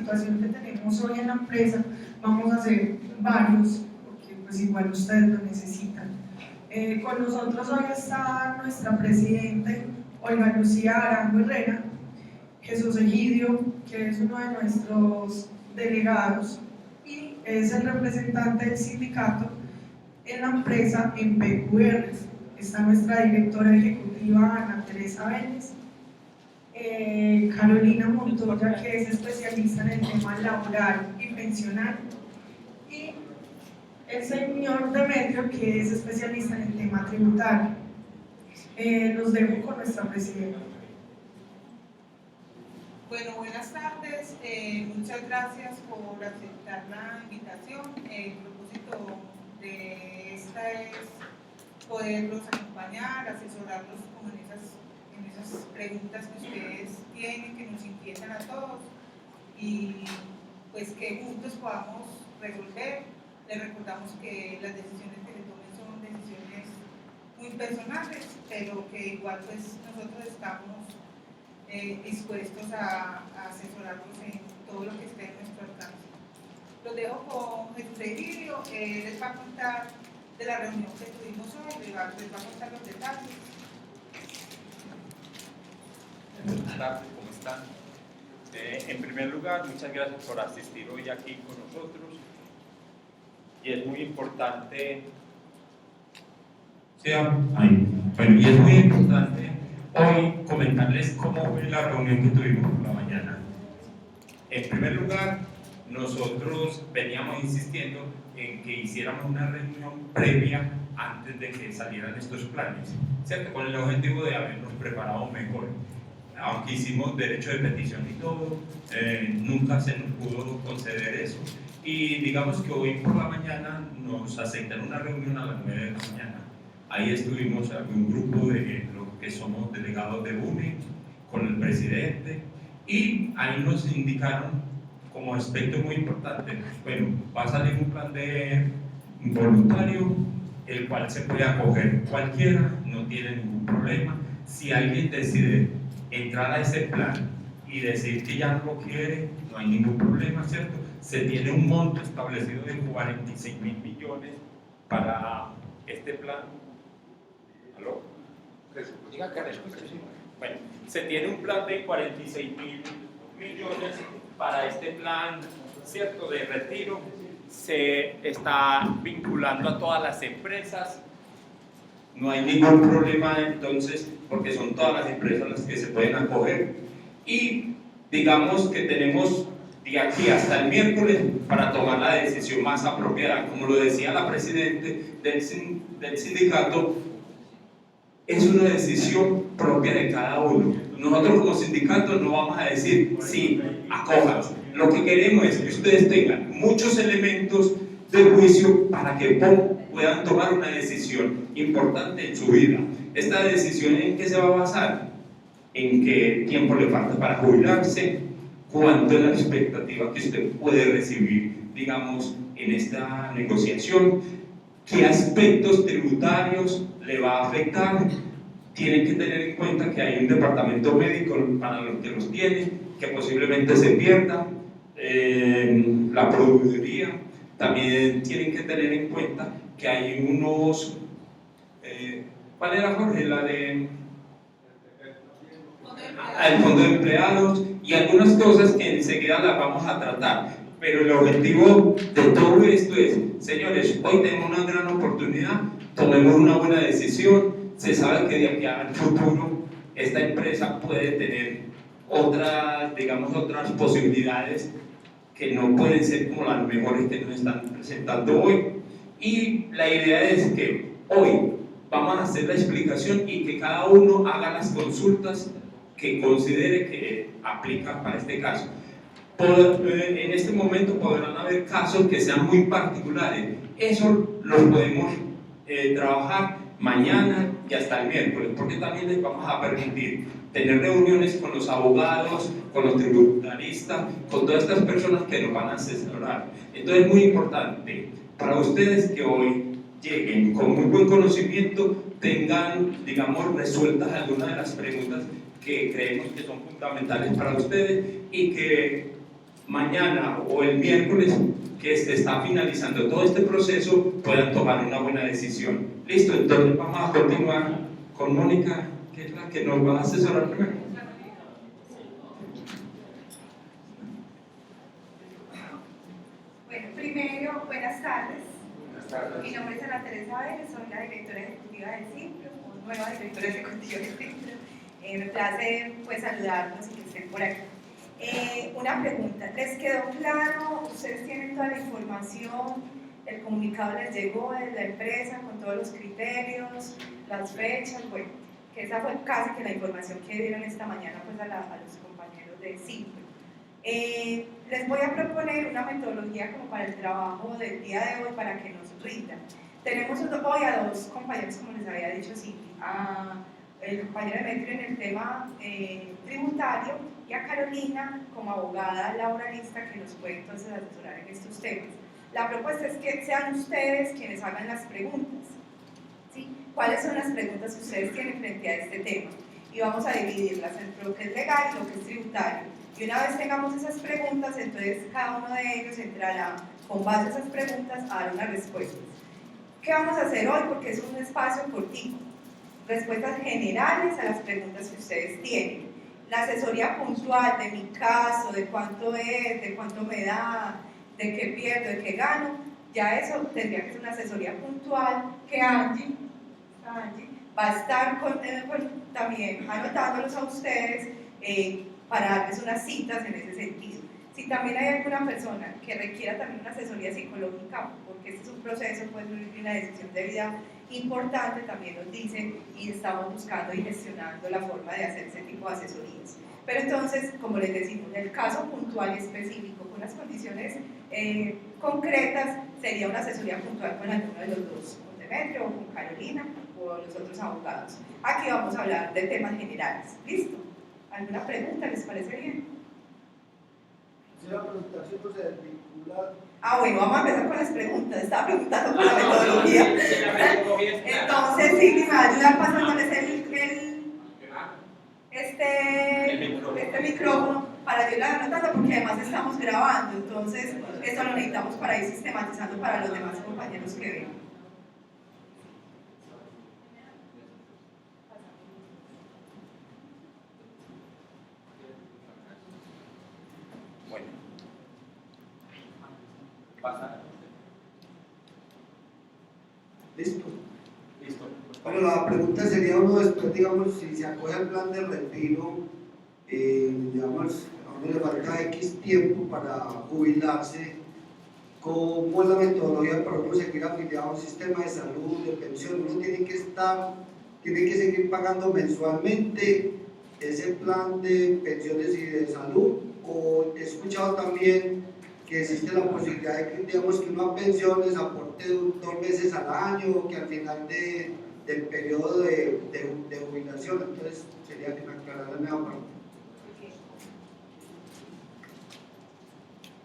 situación que tenemos hoy en la empresa, vamos a hacer varios, porque pues igual ustedes lo necesitan. Con nosotros hoy está nuestra presidente, Olga Lucía Arango Herrera, Jesús Egidio, que es uno de nuestros delegados y es el representante del sindicato en la empresa en PQR. Está nuestra directora ejecutiva Ana Teresa Vélez, Carolina Montoya, que es especialista en el tema laboral y pensional, y el señor Demetrio, que es especialista en el tema tributario. Los dejo con nuestra presidenta. Bueno, buenas tardes, muchas gracias por aceptar la invitación. El propósito de esta es poderlos acompañar, asesorarlos como en esas preguntas que ustedes tienen, que nos inquietan a todos, y pues que juntos podamos resolver. Les recordamos que las decisiones que se tomen son decisiones muy personales, pero que igual pues nosotros estamos dispuestos a asesorarlos en todo lo que esté en nuestro alcance. Los dejo con Jesús Egidio, les va a contar de la reunión que tuvimos hoy, les va a contar los detalles. Buenas tardes, ¿cómo están? En primer lugar, muchas gracias por asistir hoy aquí con nosotros, y es muy importante, y es muy importante hoy comentarles cómo fue la reunión que tuvimos por la mañana. En primer lugar, nosotros veníamos insistiendo en que hiciéramos una reunión previa antes de que salieran estos planes, ¿cierto? Con el objetivo de habernos preparado mejor. Aunque hicimos derecho de petición y todo, nunca se nos pudo conceder eso. Y digamos que hoy por la mañana nos aceptaron una reunión a las 9 de la mañana. Ahí estuvimos un grupo de los que somos delegados de UNE con el presidente, y ahí nos indicaron como aspecto muy importante, bueno, va a salir un plan de voluntario, el cual se puede acoger cualquiera, no tiene ningún problema. Si alguien decide entrar a ese plan y decir que ya no lo quiere, no hay ningún problema, ¿cierto? Se tiene un monto establecido de 46.000 millones para este plan. ¿Aló? Diga que bueno, se tiene un plan de 46.000 millones para este plan, ¿cierto?, de retiro. Se está vinculando a todas las empresas. No hay ningún problema entonces, porque son todas las empresas las que se pueden acoger. Y digamos que tenemos de aquí hasta el miércoles para tomar la decisión más apropiada. Como lo decía la presidente del sindicato, es una decisión propia de cada uno. Nosotros como sindicato no vamos a decir, sí, acójanse. Lo que queremos es que ustedes tengan muchos elementos de juicio para que puedan tomar una decisión importante en su vida. ¿Esta decisión en qué se va a basar? En qué tiempo le falta para jubilarse, cuánto es la expectativa que usted puede recibir, digamos, en esta negociación, qué aspectos tributarios le va a afectar. Tienen que tener en cuenta que hay un departamento médico para los que los tienen, que posiblemente se pierda, la proveeduría. También tienen que tener en cuenta que hay unos, ¿cuál era, Jorge? La de el fondo de empleados y algunas cosas que enseguida las vamos a tratar. Pero el objetivo de todo esto es, señores, hoy tenemos una gran oportunidad, tomemos una buena decisión. Se sabe que de aquí al futuro esta empresa puede tener otras, digamos, otras posibilidades que no pueden ser como las mejores que nos están presentando hoy. Y la idea es que hoy vamos a hacer la explicación y que cada uno haga las consultas que considere que aplican para este caso. En este momento podrán haber casos que sean muy particulares. Eso los podemos trabajar mañana y hasta el miércoles, porque también les vamos a permitir tener reuniones con los abogados, con los tributaristas, con todas estas personas que nos van a asesorar. Entonces es muy importante para ustedes que hoy lleguen con muy buen conocimiento, tengan, digamos, resueltas algunas de las preguntas que creemos que son fundamentales para ustedes y que mañana o el miércoles que se está finalizando todo este proceso puedan tomar una buena decisión. Listo, entonces vamos a continuar con Mónica, que es la que nos va a asesorar primero. Bueno, primero, buenas tardes. Mi nombre es Ana Teresa Vélez, soy la directora ejecutiva del CIPRO, o nueva directora ejecutiva del CIPRO. Me place pues saludarlos y que estén por aquí. Una pregunta, ¿les quedó claro? ¿Ustedes tienen toda la información? ¿El comunicado les llegó de la empresa con todos los criterios, las fechas? Bueno, que esa fue casi que la información que dieron esta mañana pues a los compañeros de CIPRO. Les voy a proponer una metodología como para el trabajo del día de hoy para que nos rinda. Tenemos hoy a dos compañeros, como les había dicho Cindy, a el compañero Demetrio en el tema tributario y a Carolina como abogada laboralista que nos puede entonces asesorar en estos temas. La propuesta es que sean ustedes quienes hagan las preguntas. ¿Sí? ¿Cuáles son las preguntas que ustedes tienen frente a este tema? Y vamos a dividirlas entre lo que es legal y lo que es tributario. Y una vez tengamos esas preguntas, entonces cada uno de ellos entrará con base a esas preguntas a dar unas respuestas. ¿Qué vamos a hacer hoy? Porque es un espacio cortito. Respuestas generales a las preguntas que ustedes tienen. La asesoría puntual de mi caso, de cuánto es, de cuánto me da, de qué pierdo, de qué gano, ya eso tendría que ser una asesoría puntual que Angie va a estar también anotándolos a ustedes para darles unas citas en ese sentido. Si también hay alguna persona que requiera también una asesoría psicológica, porque este es un proceso, pues una decisión de vida importante, también nos dicen y estamos buscando y gestionando la forma de hacer ese tipo de asesorías. Pero entonces, como les decimos, en el caso puntual y específico, con las condiciones concretas, sería una asesoría puntual con alguno de los dos, con Demetrio o con Carolina o los otros abogados. Aquí vamos a hablar de temas generales. ¿Listo? ¿Alguna pregunta? ¿Les parece bien? Si la presentación no se desvincula. Bueno, vamos a empezar con las preguntas. Estaba preguntando por la metodología. Entonces, sí, me va a ayudar pasándoles este micrófono para yo ir anotando, porque además estamos grabando. Entonces, esto lo necesitamos para ir sistematizando para los demás compañeros que ven. Listo. Listo. Bueno, la pregunta sería uno después, digamos, si se acoge al plan de retiro, digamos, a uno le falta X tiempo para jubilarse, ¿cómo es la metodología para uno seguir afiliado a un sistema de salud, de pensión? Uno tiene que seguir pagando mensualmente ese plan de pensiones y de salud, o he escuchado también que existe la posibilidad de que, digamos, que uno a pensiones aporte 2 meses al año, que al final del periodo de jubilación. Entonces, sería que me aclarara la nueva parte.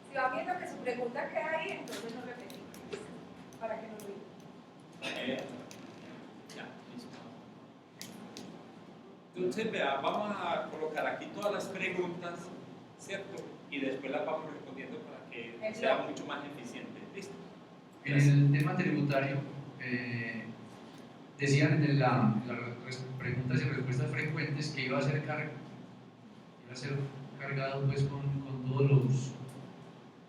Si van viendo que su pregunta queda ahí, entonces nos repetimos para que nos digan. Ya, listo. Entonces, vea, vamos a colocar aquí todas las preguntas, ¿cierto? Y después las vamos respondiendo para que sea mucho más eficiente. ¿Listo? En el tema tributario, decían en las preguntas y respuestas frecuentes que iba a ser cargado pues, con todos los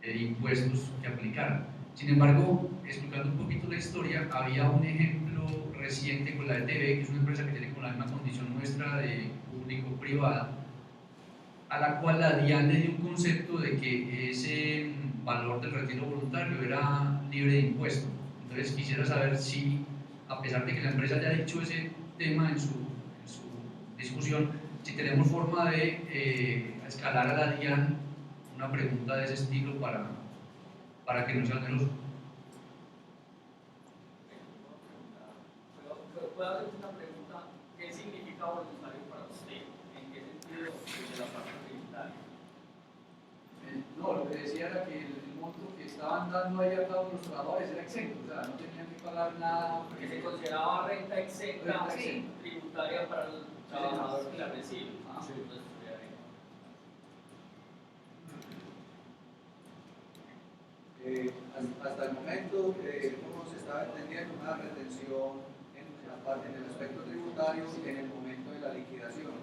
impuestos que aplicaran. Sin embargo, explicando un poquito la historia, había un ejemplo reciente con la ETB, que es una empresa que tiene con la misma condición nuestra de público-privada, a la cual la DIAN le dio un concepto de que ese valor del retiro voluntario era libre de impuesto. Entonces quisiera saber si, a pesar de que la empresa ya ha dicho ese tema en su discusión, si tenemos forma de escalar a la DIAN una pregunta de ese estilo para que no sea oneroso. ¿Puedo hacer una pregunta? ¿Qué significa voluntario para usted? ¿En qué sentido de la parte tributaria? No, lo que decía era que el monto que estaban dando ahí a cada uno de los trabajadores era exento, o sea, no tenían que pagar nada. Porque se consideraba renta exenta Sí. tributaria para el trabajador que la recibe. Sí. Entonces, Hasta el momento, como se estaba entendiendo, una retención en el aspecto tributario en el momento de la liquidación.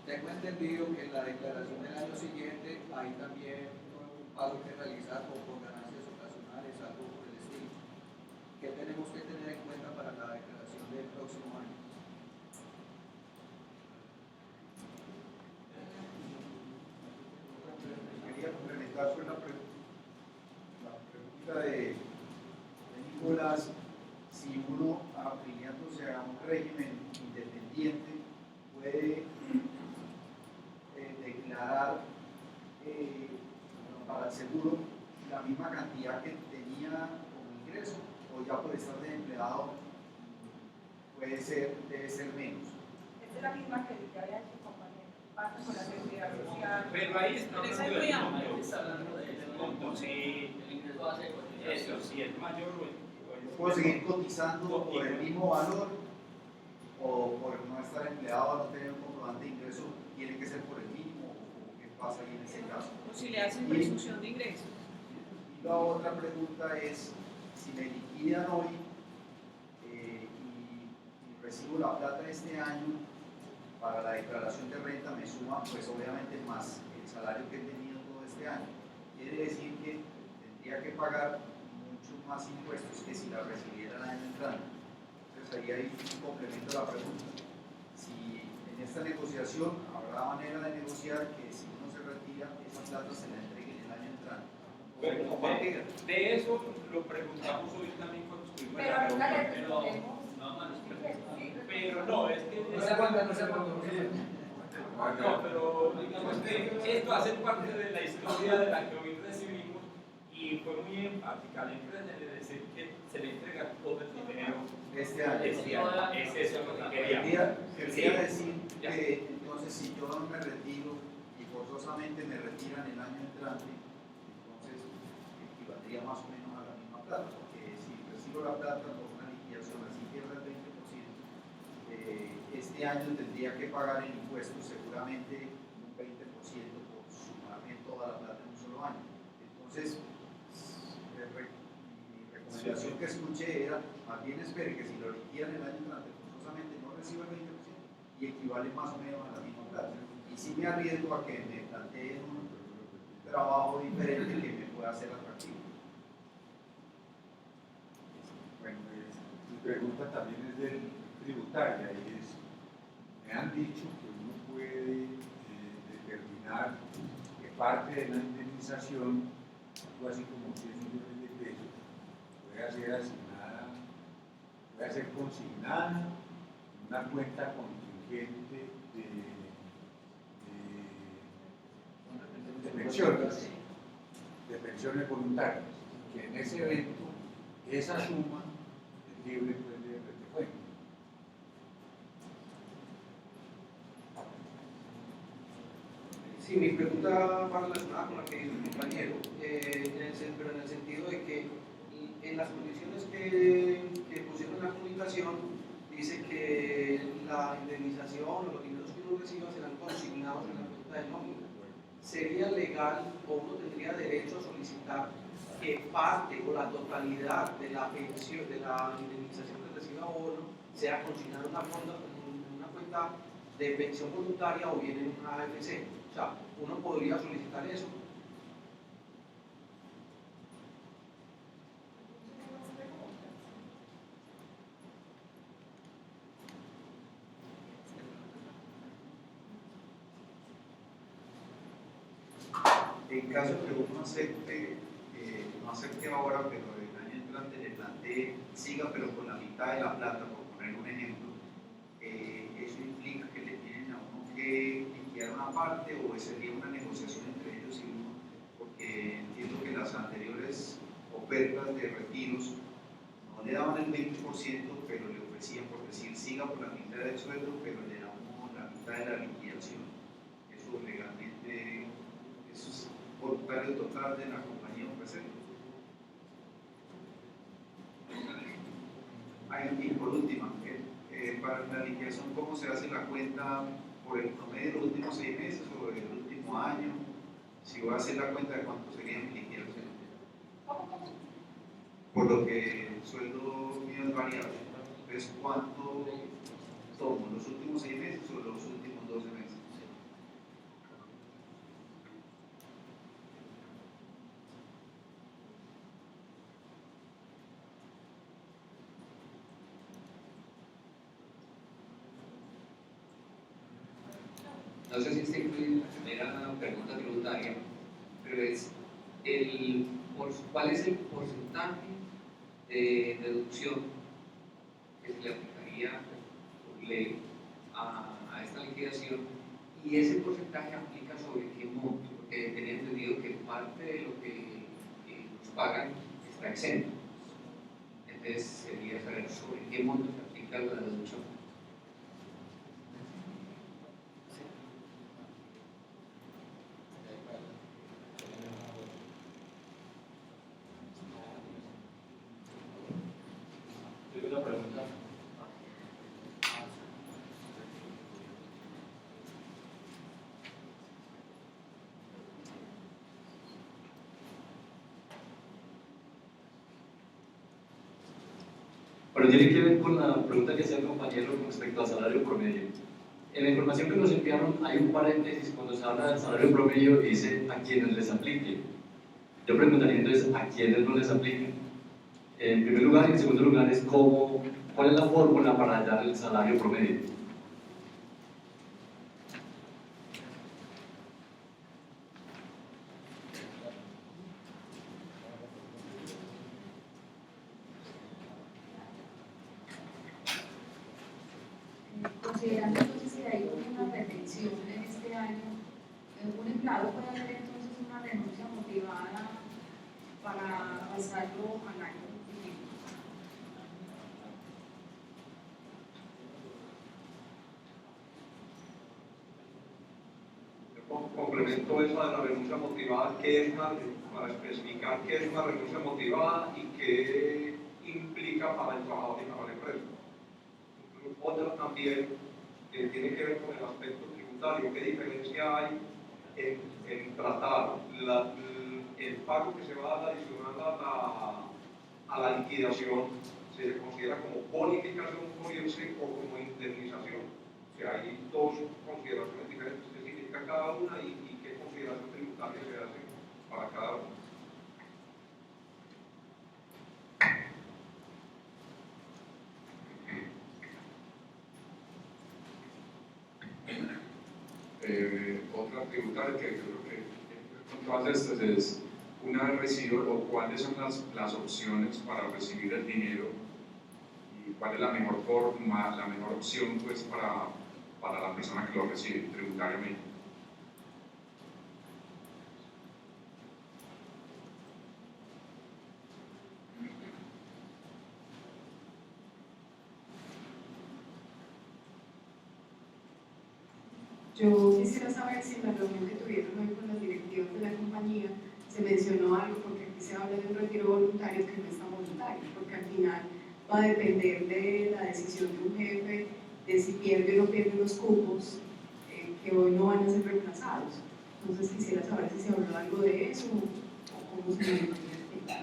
Tengo entendido que en la declaración del año siguiente hay también un pago que realizar o por ganancias ocasionales, algo por el estilo. ¿Qué tenemos que tener en cuenta para la declaración del próximo año? Quería complementar con la pregunta de Nicolás, si uno afiliándose a un régimen independiente puede declarar para el seguro la misma cantidad que tenía como ingreso, o ya por estar de empleado debe ser menos. Esta es la misma que ya había hecho, compañero. Pasa con la seguridad social. Pero ahí está Pero esa hablando es muy del amplia. monto. Está hablando del Monto, sí. el ingreso base de cotización. Eso, si es mayor o ¿Puedo seguir cotizando por el mismo valor, o por no estar empleado, no tener un comprobante de ingreso, tiene que ser por el mínimo, o qué pasa ahí en ese caso? O si le hacen presunción de ingresos. Y la otra pregunta es, si me liquidan hoy y recibo la plata este año, para la declaración de renta me suma, pues obviamente más el salario que he tenido todo este año. Quiere decir que tendría que pagar muchos más impuestos que si la recibiera el año entrante. Entonces ahí hay un complemento a la pregunta. Si en esta negociación habrá manera de negociar que si uno se retira, esa plata se la entreguen el año entrante. Bueno, de eso lo preguntamos hoy también cuando estuvimos en Pero la nunca le reunión. respondemos. Pero no, es que No se aguanta, no se aguanta. no, pero digamos que esto hace parte de la historia de la que hoy recibimos y fue muy enfática la empresa de decir que se le entrega todo el dinero Este año. este año. Es eso lo que queríamos. Quería decir que entonces si yo no me retiro y forzosamente me retiran el año entrante, entonces equivaldría más o menos a la misma plata, porque si recibo la plata por una liquidación, así pierda el 20%, este año tendría que pagar en impuestos seguramente un 20% por sumarme toda la plata en un solo año. Entonces, mi recomendación que escuché era, más bien espere que si lo liquidan el año entrante, forzosamente no reciba el 20% y equivale más o menos a la misma plata. Y si me arriesgo a que me planteen un trabajo diferente que me pueda hacer atractivo. Bueno, mi pregunta también es del tributaria y es, me han dicho que uno puede determinar que parte de la indemnización, algo así como 100 millones de pesos, puede ser asignada, puede ser consignada en una cuenta contingente de pensiones voluntarias, que en ese evento esa suma es libre pues, de recuento. Sí, mi pregunta va relacionada con la que dijo el compañero, pero en el sentido de que en las condiciones que pusieron en la comunicación, dice que la indemnización o los dineros que uno reciba serán consignados en la cuenta de nómina. ¿Sería legal o uno tendría derecho a solicitar que parte o la totalidad de la pensión, de la indemnización que reciba uno, sea consignada en una cuenta de pensión voluntaria o bien en una AFC? O sea, uno podría solicitar eso. En caso que uno acepte, no acepte ahora, pero el año entrante le plantee, siga pero con la mitad de la plata, por poner un ejemplo, eso implica que le tienen a uno que liquidar una parte o sería una negociación entre ellos y uno, porque entiendo que las anteriores ofertas de retiros no le daban el 20%, pero le ofrecían, por decir, siga por la mitad del sueldo, pero le da uno la mitad de la liquidación. Eso legalmente, eso es voluntario total de la compañía ofrecerlo. Y por último, para la liquidación, ¿cómo se hace la cuenta por el promedio de los últimos 6 meses o del último año? Si voy a hacer la cuenta de cuánto sería mi liquidación. ¿Cómo? por lo que el sueldo mío es variable. Entonces, ¿cuánto tomo? ¿Los últimos 6 meses o los últimos 12 meses? No sé si está incluida en la primera pregunta tributaria, pero es ¿cuál es el porcentaje de deducción que se le aplicaría por ley a esta liquidación? Y ese porcentaje aplica sobre qué monto, porque tenía entendido que parte de lo que nos pagan está exento. Entonces sería saber sobre qué monto se aplica la deducción. Bueno, tiene que ver con la pregunta que hacía el compañero con respecto al salario promedio. En la información que nos enviaron hay un paréntesis cuando se habla del salario promedio y dice a quienes les aplique. Yo preguntaría entonces a quienes no les apliquen. En primer lugar y en segundo lugar es cuál es la fórmula para dar el salario promedio. Considerando entonces que hay una retención en este año, un empleado puede hacer entonces una renuncia motivada para pasarlo al año siguiente. Complemento eso de la renuncia motivada, para especificar qué es una renuncia motivada y qué implica para el trabajador y para la empresa. Otra también tiene que ver con el aspecto tributario, qué diferencia hay en tratar el pago que se va a dar adicional a la liquidación, se le considera como bonificación forense o como indemnización. O sea, hay dos consideraciones diferentes que significa cada una y qué consideración tributaria se hace para cada una. Otra tributaria que creo que con todas estas es una vez recibo o cuáles son las opciones para recibir el dinero y cuál es la mejor forma, la mejor opción pues para la persona que lo recibe tributariamente. Yo quisiera saber si en la reunión que tuvieron hoy con los directivos de la compañía se mencionó algo, porque aquí se habla de un retiro voluntario que no es tan voluntario, porque al final va a depender de la decisión de un jefe, de si pierde o no pierde los cupos, que hoy no van a ser reemplazados. Entonces quisiera saber si se habló algo de eso o cómo se maneja el tema.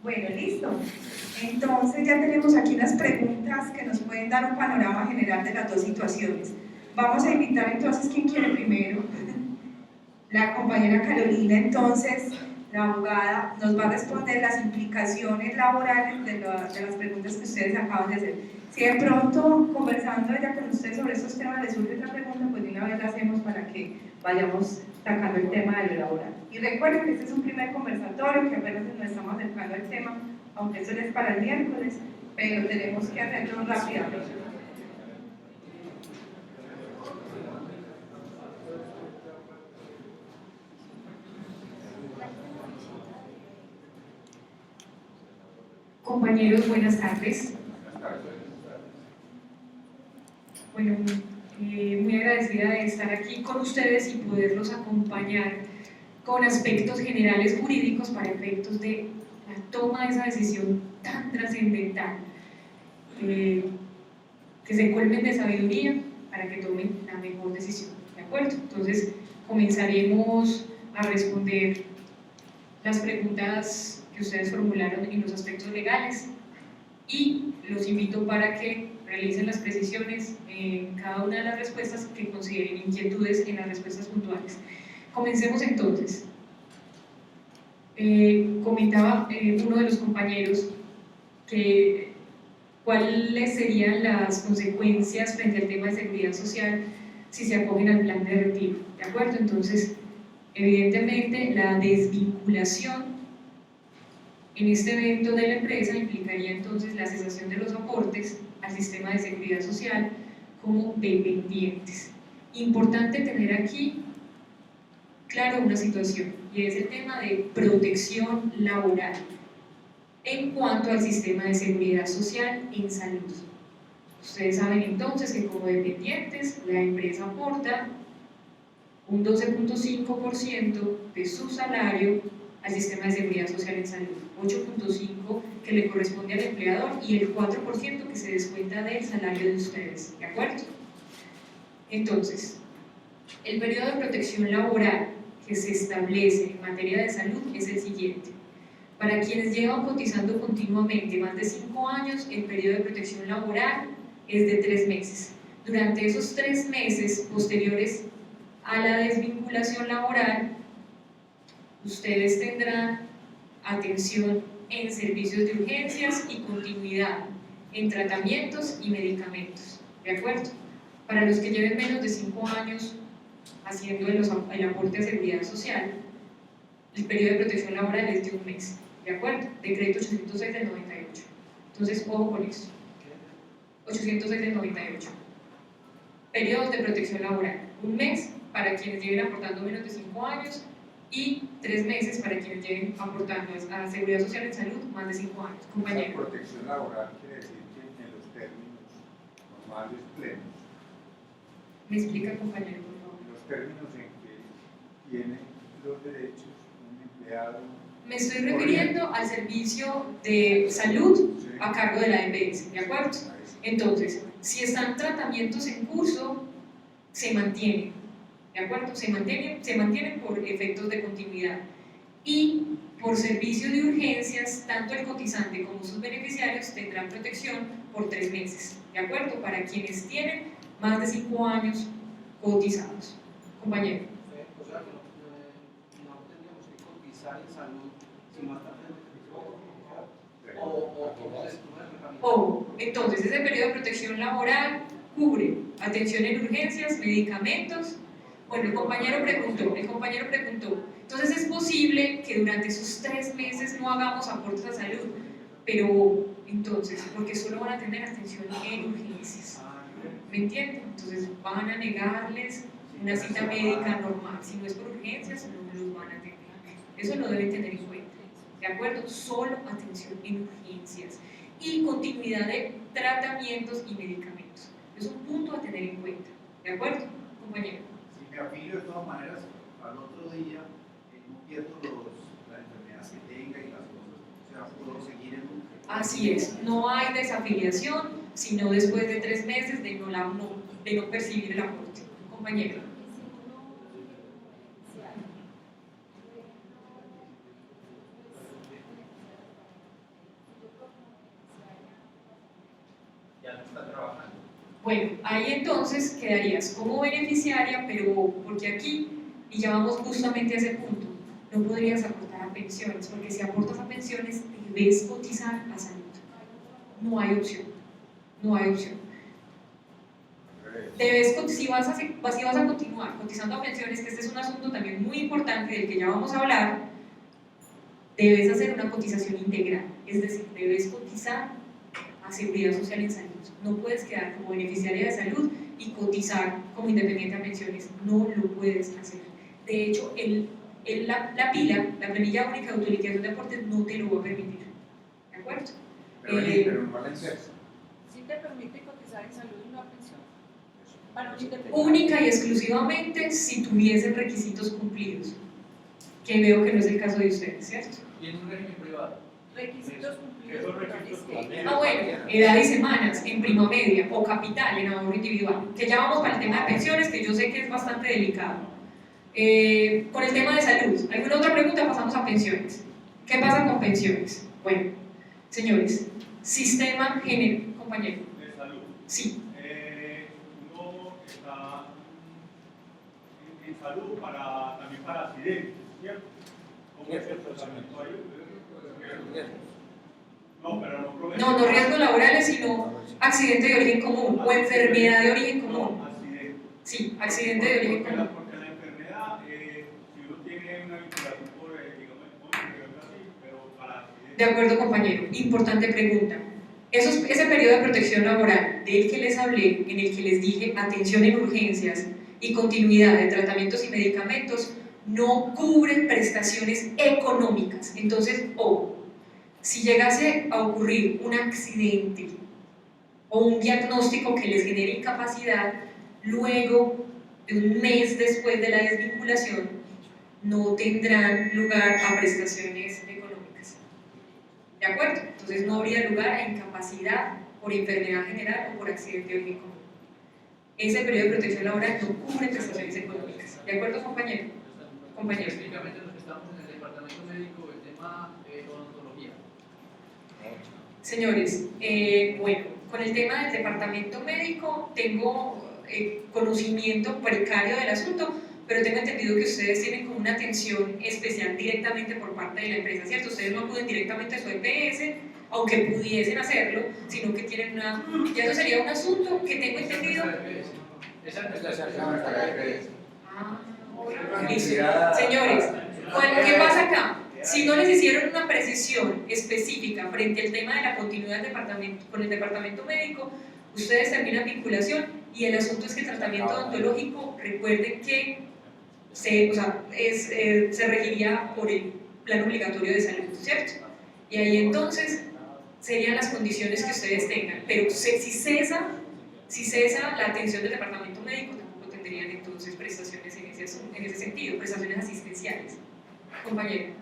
Bueno, listo. Entonces ya tenemos aquí unas preguntas que nos pueden dar un panorama general de las dos situaciones. Vamos a invitar entonces, ¿quién quiere primero? La compañera Carolina, entonces, la abogada, nos va a responder las implicaciones laborales de las preguntas que ustedes acaban de hacer. Si de pronto, conversando ella con ustedes sobre estos temas, les surge otra pregunta, pues de una vez la hacemos para que vayamos sacando el tema de lo laboral. Y recuerden que este es un primer conversatorio, que apenas nos estamos acercando al tema, aunque esto es para el miércoles, pero tenemos que hacerlo rápidamente. Compañeros, buenas tardes. Bueno, muy agradecida de estar aquí con ustedes y poderlos acompañar con aspectos generales jurídicos para efectos de la toma de esa decisión tan trascendental, que se colmen de sabiduría para que tomen la mejor decisión, ¿de acuerdo? Entonces comenzaremos a responder las preguntas que ustedes formularon en los aspectos legales y los invito para que realicen las precisiones en cada una de las respuestas que consideren inquietudes en las respuestas puntuales. Comencemos entonces. Comentaba uno de los compañeros que cuáles serían las consecuencias frente al tema de seguridad social si se acogen al plan de retiro, ¿de acuerdo? Entonces, evidentemente, la desvinculación en este evento de la empresa implicaría entonces la cesación de los aportes al sistema de seguridad social como dependientes. Importante tener aquí claro una situación, y es el tema de protección laboral en cuanto al sistema de seguridad social en salud. Ustedes saben entonces que como dependientes la empresa aporta un 12.5% de su salario al sistema de seguridad social en salud, 8.5% que le corresponde al empleador y el 4% que se descuenta del salario de ustedes, ¿de acuerdo? Entonces, el periodo de protección laboral que se establece en materia de salud es el siguiente. Para quienes llevan cotizando continuamente más de 5 años, el periodo de protección laboral es de 3 meses. Durante esos 3 meses posteriores a la desvinculación laboral, ustedes tendrán atención en servicios de urgencias y continuidad en tratamientos y medicamentos, ¿de acuerdo? Para los que lleven menos de 5 años haciendo el aporte a seguridad social, el periodo de protección laboral es de 1 mes, ¿de acuerdo? Decreto 806 del 98. Entonces, ojo con esto. 806 del 98. Periodos de protección laboral. 1 mes para quienes lleven aportando menos de 5 años y 3 meses para quienes lleven aportando a seguridad social en salud más de 5 años. Compañero. La protección laboral quiere decir que en los términos normales plenos. ¿Me explica, compañero, por favor? Los términos en que tiene los derechos un empleado. Me estoy refiriendo al servicio de salud a cargo de la EPS, ¿de acuerdo? Entonces, si están tratamientos en curso, se mantienen, ¿de acuerdo? Se mantienen por efectos de continuidad. Y por servicio de urgencias, tanto el cotizante como sus beneficiarios tendrán protección por 3 meses, ¿de acuerdo? Para quienes tienen más de 5 años cotizados. Compañero. O sea, que no tendríamos que cotizar en salud si más tarde entonces ese periodo de protección laboral cubre atención en urgencias, medicamentos. Bueno, el compañero preguntó, entonces es posible que durante esos 3 meses no hagamos aportes a salud, pero entonces, porque solo van a tener atención en urgencias, ¿me entienden? Entonces van a negarles una cita médica normal, si no es por urgencias no los van a atender, eso lo deben tener en cuenta, ¿de acuerdo? Solo atención en urgencias y continuidad de tratamientos y medicamentos, es un punto a tener en cuenta, ¿de acuerdo, compañero? Si me afilio de todas maneras, al otro día no pierdo las enfermedades que tenga y las cosas, o sea, puedo seguir en un... Así es, no hay desafiliación, sino después de 3 meses de no percibir el aporte. Compañero. Ya no está trabajando. Bueno, ahí entonces quedarías como beneficiaria, pero porque aquí, y ya vamos justamente a ese punto, no podrías aportar a pensiones, porque si aportas a pensiones debes cotizar a salud. No hay opción, no hay opción. Si vas a continuar cotizando a pensiones, que este es un asunto también muy importante del que ya vamos a hablar, debes hacer una cotización integral, es decir, debes cotizar a seguridad social en salud. No puedes quedar como beneficiaria de salud y cotizar como independiente a pensiones, no lo puedes hacer. De hecho, la planilla única de autoliquidación de aportes no te lo va a permitir, ¿de acuerdo? Pero no la inserta. Sí te permite cotizar en salud y no a pensión. única y exclusivamente si tuviesen requisitos cumplidos, que veo que no es el caso de ustedes, ¿cierto? Y en un régimen privado. Requisitos cumplidos. Bueno, edad y semanas en prima media o capital en ahorro individual, que ya vamos para el tema de pensiones, que yo sé que es bastante delicado. Con el tema de salud, ¿alguna otra pregunta? Pasamos a pensiones. ¿Qué pasa con pensiones? Bueno, señores, sistema general, compañero. De salud. Sí. Uno está en salud también para accidentes, ¿cierto? ¿Cómo es el tratamiento ahí? No, pero no problemas. No riesgos laborales, sino accidente de origen común o enfermedad de origen común. Accidente. Sí, accidente de origen común. Porque la enfermedad, si uno tiene una vinculación por, digamos, así, pero para accidentes. De acuerdo, compañero. Importante pregunta. Ese periodo de protección laboral del que les hablé, en el que les dije atención en urgencias y continuidad de tratamientos y medicamentos, no cubren prestaciones económicas. Entonces, si llegase a ocurrir un accidente o un diagnóstico que les genere incapacidad, luego de un mes después de la desvinculación, no tendrán lugar a prestaciones económicas. ¿De acuerdo? Entonces no habría lugar a incapacidad por enfermedad general o por accidente de origen común. Ese periodo de protección laboral no cubre prestaciones económicas. ¿De acuerdo, compañero? Compañero. Específicamente los que estamos en el departamento médico, el tema de odontología. Señores, bueno, con el tema del departamento médico tengo conocimiento precario del asunto, pero tengo entendido que ustedes tienen como una atención especial directamente por parte de la empresa, ¿cierto? Ustedes no acuden directamente a su EPS, aunque pudiesen hacerlo, sino que tienen una... Ya eso sería un asunto que tengo entendido... Listo. Señores, ¿qué pasa acá? Si no les hicieron una precisión específica frente al tema de la continuidad del departamento, con el departamento médico, ustedes terminan vinculación y el asunto es que el tratamiento odontológico, recuerden que se regiría por el plan obligatorio de salud, ¿cierto? Y ahí entonces serían las condiciones que ustedes tengan, pero si cesa la atención del departamento médico, tampoco tendrían entonces prestaciones en ese sentido, prestaciones asistenciales. Compañero.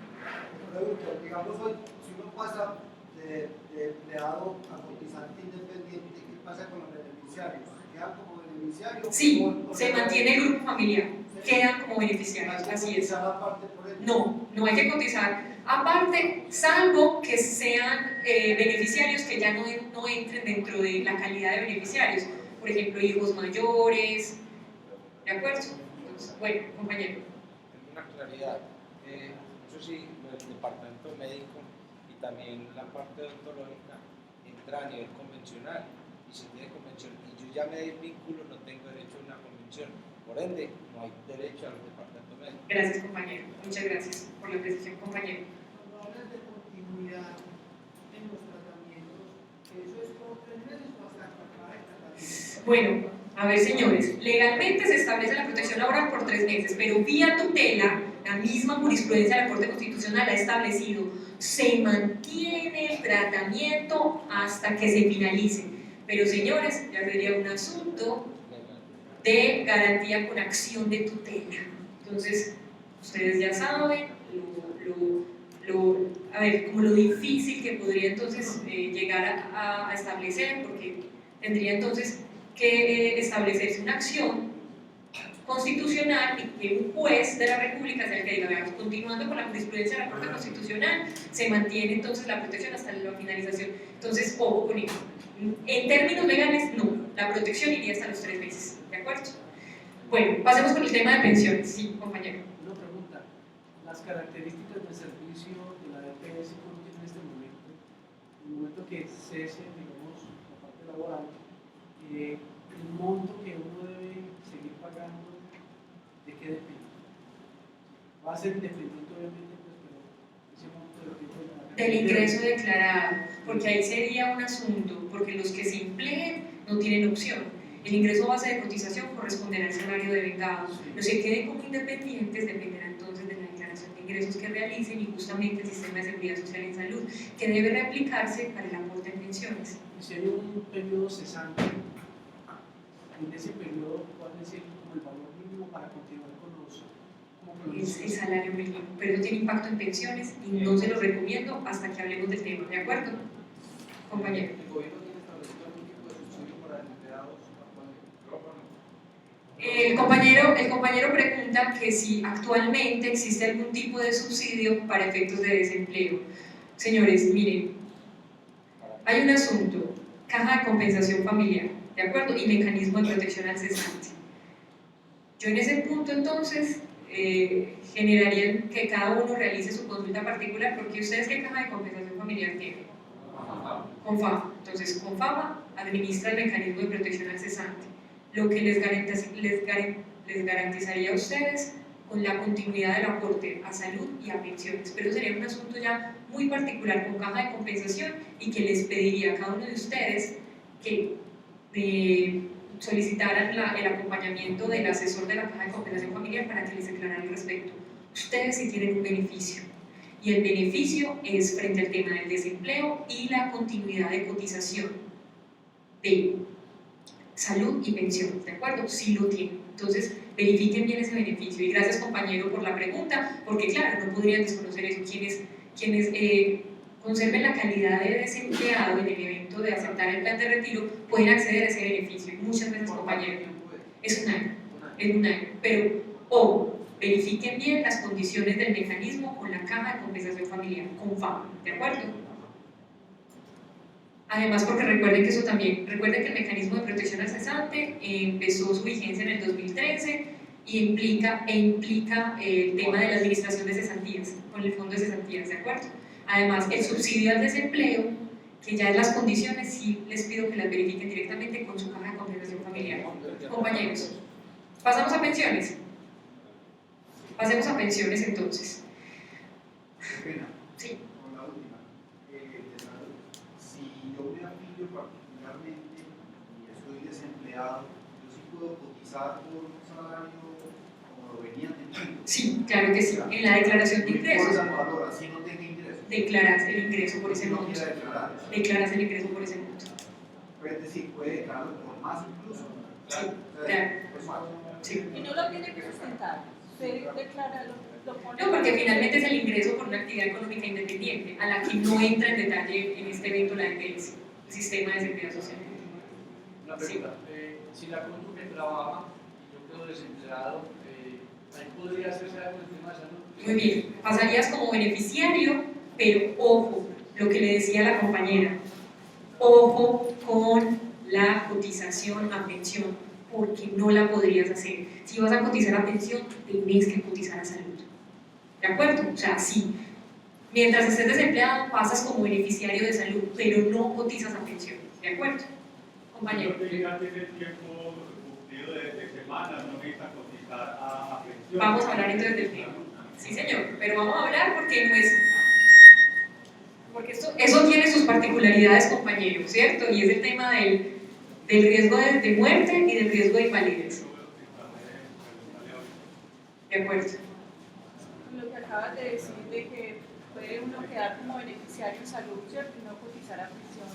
Digamos, si uno pasa de empleado a cotizante independiente, ¿qué pasa con los beneficiarios? ¿Quedan como beneficiarios? Sí, se mantiene el grupo familiar, quedan como beneficiarios, así es. No hay que cotizar aparte, salvo que sean beneficiarios que ya no entren dentro de la calidad de beneficiarios, por ejemplo, hijos mayores, ¿de acuerdo? Entonces, bueno, compañero. Una claridad, eso sí, el departamento médico y también la parte odontológica entra a nivel convencional y se tiene convención y yo ya me desvinculo, no tengo derecho a una convención, por ende no hay derecho al departamento médico. Gracias, compañero, muchas gracias por la precisión, compañero. Cuando hablas de continuidad en los tratamientos, ¿eso es por 3 meses o hasta acabar el tratamiento? Bueno, a ver, señores, legalmente se establece la protección laboral por 3 meses, pero vía tutela, la misma jurisprudencia de la Corte Constitucional ha establecido, se mantiene el tratamiento hasta que se finalice. Pero, señores, ya sería un asunto de garantía con acción de tutela. Entonces, ustedes ya saben como lo difícil que podría entonces llegar a establecer, porque tendría entonces que establecerse una acción constitucional y que un juez de la República sea el que diga, veamos, continuando con la jurisprudencia de la Corte Constitucional, se mantiene entonces la protección hasta la finalización. Entonces, ojo con eso. En términos legales, no, la protección iría hasta los 3 meses, ¿de acuerdo? Bueno, pasemos con el tema de pensiones. Sí, compañero. Una pregunta, las características del servicio de la EPS que uno tiene en este momento, en el momento que cese, digamos, la parte laboral, el monto que uno debe seguir pagando, ¿de qué depende? Va a ser independiente, obviamente, pues, pero ese monto depende del ingreso declarado, porque ahí sería un asunto, porque los que se empleen no tienen opción. El ingreso base de cotización corresponderá al salario devengado. Los que queden como independientes dependerán entonces de la declaración de ingresos que realicen y justamente el sistema de seguridad social en salud, que debe reaplicarse para el aporte en pensiones. Y si hay un periodo cesante, en ese periodo, ¿cuál es como el valor mínimo para continuar con los es el salario mínimo, pero eso tiene impacto en pensiones y no se lo recomiendo hasta que hablemos del tema, ¿de acuerdo? Compañero. ¿El gobierno tiene establecido algún tipo de subsidio para empleados actualmente? El compañero pregunta que si actualmente existe algún tipo de subsidio para efectos de desempleo. Señores, miren, hay un asunto, caja de compensación familiar, ¿de acuerdo? Y mecanismo de protección al cesante. Yo en ese punto entonces generaría que cada uno realice su consulta particular, porque ustedes ¿qué caja de compensación familiar tienen? Confama. Entonces, Confama administra el mecanismo de protección al cesante, lo que les garantizaría a ustedes con la continuidad del aporte a salud y a pensiones, pero sería un asunto ya muy particular con caja de compensación y que les pediría a cada uno de ustedes que solicitaran el acompañamiento del asesor de la caja de compensación familiar para que les aclarara al respecto. Ustedes sí tienen un beneficio y el beneficio es frente al tema del desempleo y la continuidad de cotización de salud y pensión, ¿de acuerdo? Sí lo tienen. Entonces, verifiquen bien ese beneficio. Y gracias, compañero, por la pregunta, porque claro, no podrían desconocer eso. Quienes conserven la calidad de desempleado en el evento de aceptar el plan de retiro pueden acceder a ese beneficio. Y muchas veces, compañero, es un año. Pero, verifiquen bien las condiciones del mecanismo con la caja de compensación familiar, Confama, ¿de acuerdo? Además, porque recuerden que el mecanismo de protección al cesante empezó su vigencia en el 2013 y implica el tema de la administración de cesantías, con el fondo de cesantías, ¿de acuerdo? Además, el subsidio al desempleo, que ya en las condiciones sí les pido que las verifiquen directamente con su caja de compensación familiar. Compañeros, ¿pasamos a pensiones? Pasemos a pensiones entonces. Qué pena. Sí. Con la última. Si yo me afilio particularmente y estoy desempleado, ¿yo sí puedo cotizar por un salario como lo venía teniendo? Sí, claro que sí. En la declaración de ingresos. Así no tenga ingresos. Declaras el ingreso por ese monto. Declaras el ingreso por ese monto. Es decir, puede declararlo por más incluso. Sí, claro. Sí. Y no lo tiene que sustentar. Usted declara lo pone. No, porque finalmente es el ingreso por una actividad económica independiente, a la que no entra en detalle en este evento la EPS, el Sistema de Seguridad Social. Una pregunta, si la cónyuge trabaja y yo quedo desempleado, ¿ahí podría hacerse algo en el tema de salud? Muy bien, pasarías como beneficiario, pero ojo, lo que le decía la compañera, ojo con la cotización a pensión, porque no la podrías hacer. Si vas a cotizar a pensión, tienes que cotizar a salud. ¿De acuerdo? O sea, sí. Mientras estés desempleado, pasas como beneficiario de salud, pero no cotizas a pensión. ¿De acuerdo? Compañero. Ya tiene tiempo cumplido de semanas, no necesita cotizar a pensión. Vamos a hablar entonces del tema. Sí, señor, pero vamos a hablar porque no es... Porque eso tiene sus particularidades, compañeros, ¿cierto? Y es el tema del riesgo de muerte y del riesgo de invalidez. De acuerdo. Lo que acabas de decir de que puede uno quedar como beneficiario en salud, ¿cierto? Y no cotizar a pensión.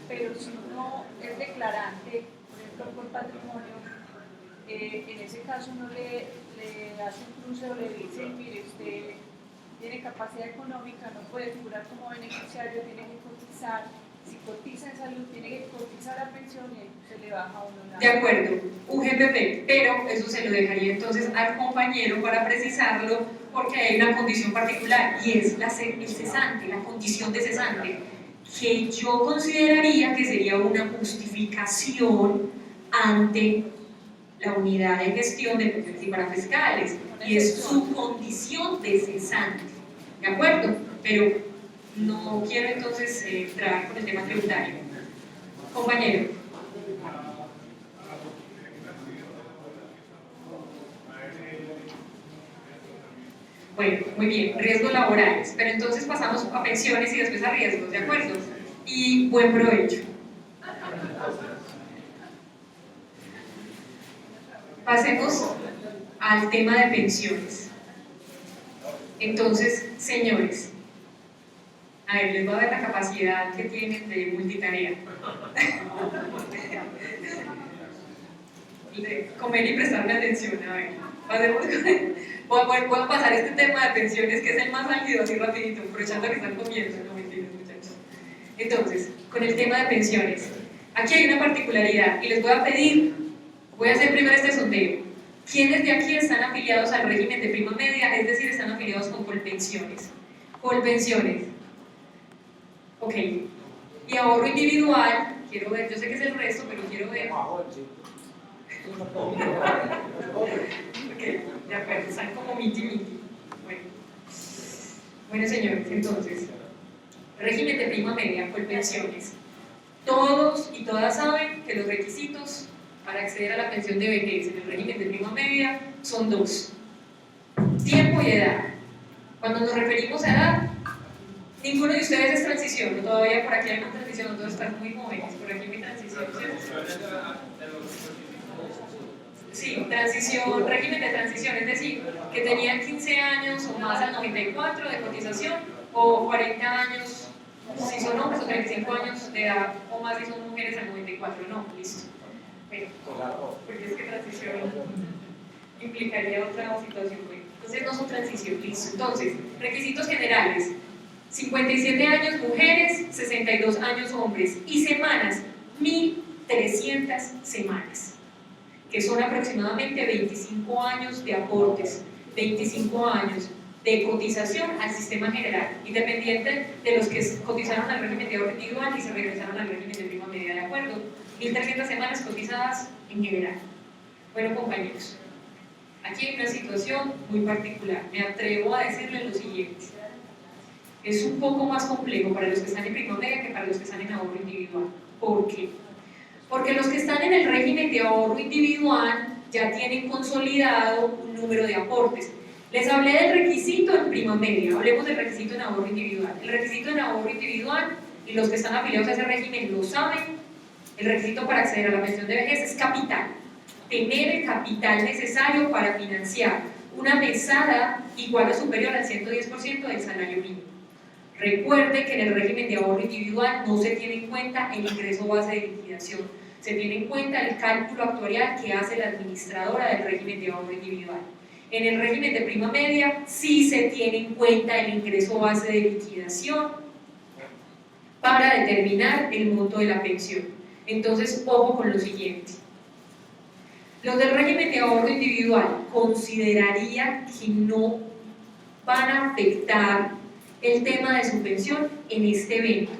Pero si uno es declarante, por ejemplo, por patrimonio, en ese caso uno le hace un cruce o le dice, mire, usted tiene capacidad económica, no puede figurar como beneficiario, tiene que cotizar. Si cotiza en salud, tiene que cotizar a pensión y se le baja a uno la... De acuerdo, UGPP, pero eso se lo dejaría entonces al compañero para precisarlo, porque hay una condición particular y es el cesante, la condición de cesante, que yo consideraría que sería una justificación ante la unidad de gestión de pensiones y parafiscales, y es su condición de cesante, ¿de acuerdo? Pero no quiero entonces entrar con el tema tributario. Compañero. Bueno, muy bien, riesgos laborales, pero entonces pasamos a pensiones y después a riesgos, ¿de acuerdo? Y buen provecho. Pasemos al tema de pensiones. Entonces, señores, a ver, les voy a ver la capacidad que tienen de multitarea. comer y prestarme atención. A ver, voy a pasar este tema de pensiones, que es el más álgido, así rapidito, aprovechando que están comiendo. No, mentiras, muchachos. Entonces, con el tema de pensiones, aquí hay una particularidad y les voy a pedir, voy a hacer primero este sondeo. ¿Quiénes de aquí están afiliados al régimen de prima media? Es decir, están afiliados con Colpensiones. Colpensiones. Ok. Y ahorro individual, quiero ver, yo sé que es el resto, pero quiero ver. Ok, de acuerdo, están como miti. Bueno, señores, entonces, régimen de prima media, Colpensiones. Todos y todas saben que los requisitos para acceder a la pensión de vejez en el régimen de prima media son dos: tiempo y edad. Cuando nos referimos a edad, ninguno de ustedes es transición, ¿no? Todavía por aquí hay una transición, todos están muy jóvenes, por aquí hay transición, sí, transición, régimen de transición, es decir, que tenían 15 años o más al 94 de cotización, o 40 años si son hombres, o 35 años de edad o más si son mujeres al 94, no, listo. Porque es que transición implicaría otra situación. Entonces no son transición, listo. Entonces, requisitos generales: 57 años mujeres, 62 años hombres, y semanas, 1.300 semanas, que son aproximadamente 25 años de aportes, 25 años de cotización al sistema general, independiente de los que cotizaron al régimen de ahorro individual y se regresaron al régimen de prima media, ¿de acuerdo? 1.300 semanas cotizadas en general. Bueno, compañeros, aquí hay una situación muy particular. Me atrevo a decirles lo siguiente: es un poco más complejo para los que están en prima media que para los que están en ahorro individual. ¿Por qué? Porque los que están en el régimen de ahorro individual ya tienen consolidado un número de aportes. Les hablé del requisito en prima media, hablemos del requisito en ahorro individual. El requisito en ahorro individual, y los que están afiliados a ese régimen lo saben, el requisito para acceder a la pensión de vejez es capital. Tener el capital necesario para financiar una mesada igual o superior al 110% del salario mínimo. Recuerde que en el régimen de ahorro individual no se tiene en cuenta el ingreso base de liquidación, se tiene en cuenta el cálculo actuarial que hace la administradora del régimen de ahorro individual. En el régimen de prima media sí se tiene en cuenta el ingreso base de liquidación para determinar el monto de la pensión. Entonces, ojo con lo siguiente: los del régimen de ahorro individual considerarían que no van a afectar el tema de su pensión en este evento.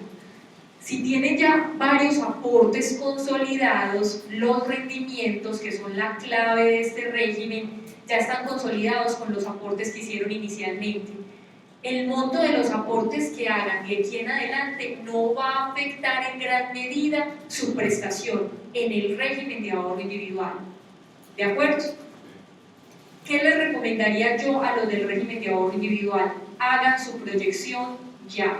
Si tienen ya varios aportes consolidados, los rendimientos, que son la clave de este régimen, ya están consolidados con los aportes que hicieron inicialmente. El monto de los aportes que hagan de aquí en adelante no va a afectar en gran medida su prestación en el régimen de ahorro individual. ¿De acuerdo? ¿Qué les recomendaría yo a los del régimen de ahorro individual? Hagan su proyección ya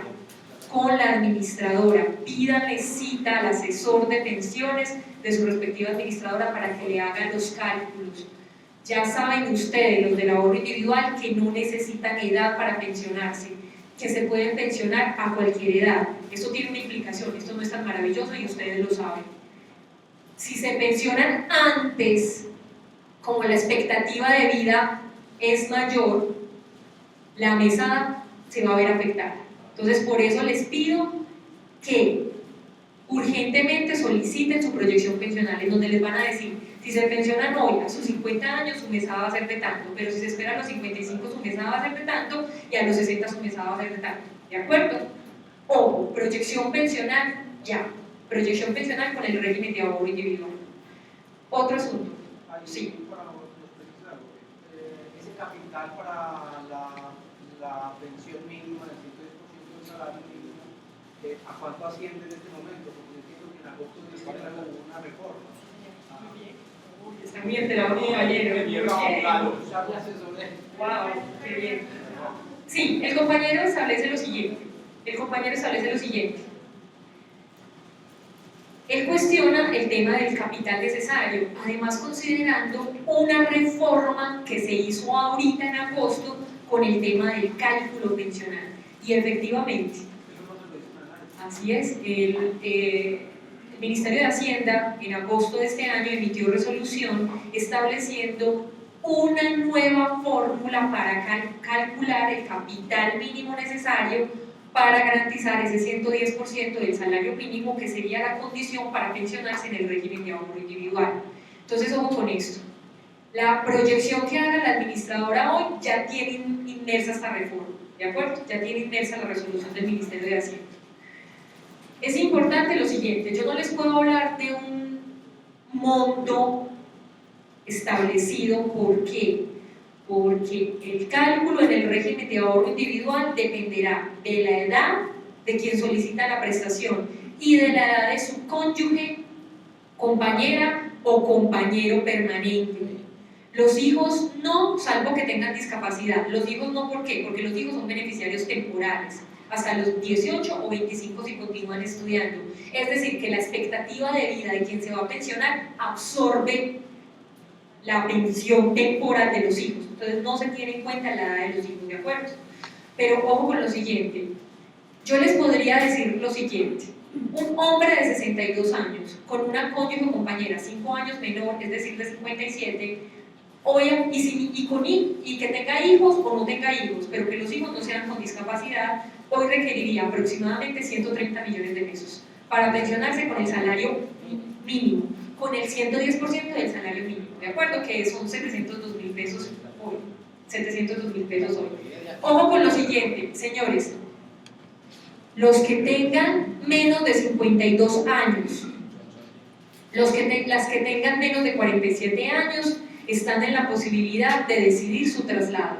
con la administradora, pídanle cita al asesor de pensiones de su respectiva administradora para que le hagan los cálculos. Ya saben ustedes, los del ahorro individual, que no necesitan edad para pensionarse, que se pueden pensionar a cualquier edad. Esto tiene una implicación, esto no es tan maravilloso y ustedes lo saben. Si se pensionan antes, como la expectativa de vida es mayor, la mesada se va a ver afectada. Entonces, por eso les pido que urgentemente soliciten su proyección pensional, en donde les van a decir: si se pensionan hoy a sus 50 años, su mesada va a ser de tanto, pero si se esperan a los 55, su mesada va a ser de tanto, y a los 60 su mesada va a ser de tanto. ¿De acuerdo? O proyección pensional ya, proyección pensional con el régimen de ahorro individual. Otro asunto. Sí. Ese capital para la pensión mínima del 110% del salario mínimo, ¿a cuánto asciende en este momento? Porque entiendo que en agosto se espera como una reforma. Está muy enterado, compañero. Wow, qué bien. Sí, el compañero establece lo siguiente. Él cuestiona el tema del capital necesario, además considerando una reforma que se hizo ahorita en agosto con el tema del cálculo pensional. Y efectivamente, así es, el Ministerio de Hacienda en agosto de este año emitió resolución estableciendo una nueva fórmula para calcular el capital mínimo necesario para garantizar ese 110% del salario mínimo, que sería la condición para pensionarse en el régimen de ahorro individual. Entonces, ojo con esto. La proyección que haga la administradora hoy ya tiene inmersa esta reforma, ¿de acuerdo? Ya tiene inmersa la resolución del Ministerio de Hacienda. Es importante lo siguiente, yo no les puedo hablar de un monto establecido. ¿Por qué? Porque el cálculo en el régimen de ahorro individual dependerá de la edad de quien solicita la prestación y de la edad de su cónyuge, compañera o compañero permanente. Los hijos no, salvo que tengan discapacidad. Los hijos no, ¿por qué? Porque los hijos son beneficiarios temporales, hasta los 18 o 25 si continúan estudiando. Es decir, que la expectativa de vida de quien se va a pensionar absorbe la pensión temporal de los hijos. Entonces no se tiene en cuenta la edad de los hijos, ¿de acuerdo? Pero ojo con lo siguiente. Yo les podría decir lo siguiente. Un hombre de 62 años, con una cónyuge o compañera 5 años menor, es decir, de 57, y que tenga hijos o no tenga hijos, pero que los hijos no sean con discapacidad, hoy requeriría aproximadamente 130 millones de pesos para pensionarse con el salario mínimo, con el 110% del salario mínimo, ¿de acuerdo? Que son 702.000 pesos hoy. 702.000 pesos hoy. Ojo con lo siguiente, señores. Los que tengan menos de 52 años, las que tengan menos de 47 años, están en la posibilidad de decidir su traslado.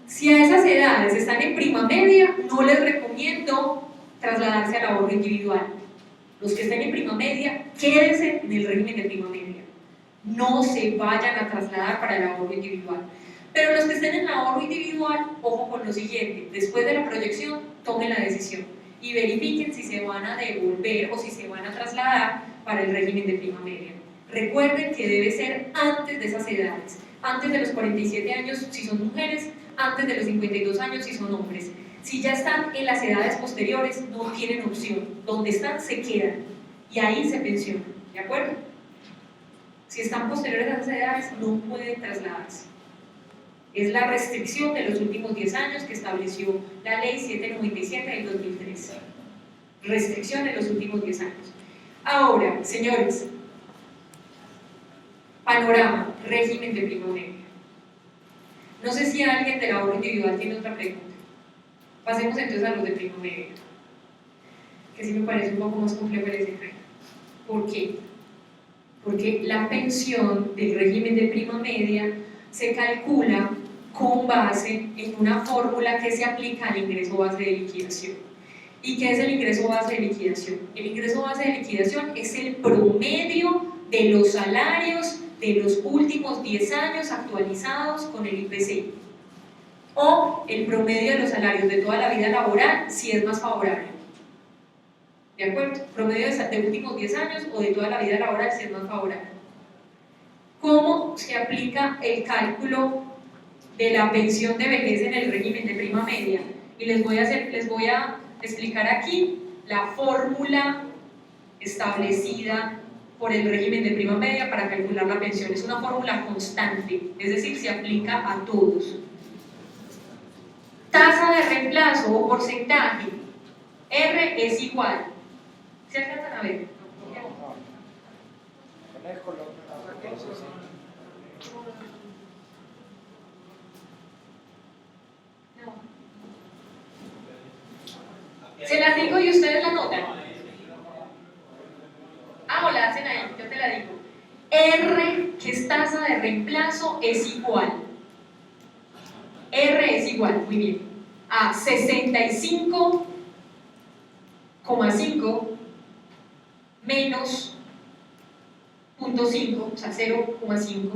Si a esas edades están en prima media, no les recomiendo trasladarse al ahorro individual. Los que estén en prima media, quédense en el régimen de prima media. No se vayan a trasladar para el ahorro individual. Pero los que estén en el ahorro individual, ojo con lo siguiente, después de la proyección, tomen la decisión y verifiquen si se van a devolver o si se van a trasladar para el régimen de prima media. Recuerden que debe ser antes de esas edades, antes de los 47 años si son mujeres, antes de los 52 años si son hombres. Si ya están en las edades posteriores, no tienen opción. Donde están, se quedan y ahí se pensionan, ¿de acuerdo? Si están posteriores a esas edades, no pueden trasladarse. Es la restricción de los últimos 10 años que estableció la Ley 797 del 2013. Restricción de los últimos 10 años. Ahora, señores, panorama, régimen de prima media. No sé si alguien del ahorro individual tiene otra pregunta. Pasemos entonces a los de prima media, que sí me parece un poco más complejo el escenario. ¿Por qué? Porque la pensión del régimen de prima media se calcula con base en una fórmula que se aplica al ingreso base de liquidación. ¿Y qué es el ingreso base de liquidación? El ingreso base de liquidación es el promedio de los salarios de los últimos 10 años actualizados con el IPC, o el promedio de los salarios de toda la vida laboral si es más favorable. ¿De acuerdo? Promedio de últimos 10 años o de toda la vida laboral si es más favorable. ¿Cómo se aplica el cálculo de la pensión de vejez en el régimen de prima media? Y les voy a explicar aquí la fórmula establecida por el régimen de prima media para calcular la pensión. Es una fórmula constante, es decir, se aplica a todos. Tasa de reemplazo o porcentaje. R es igual. ¿Se alcanzan a ver? Se las digo y ustedes la notan. Ah, o la hacen ahí, yo te la digo. R, que es tasa de reemplazo, es igual. R es igual, muy bien, a 65,5 menos 0.5, o sea, 0,5,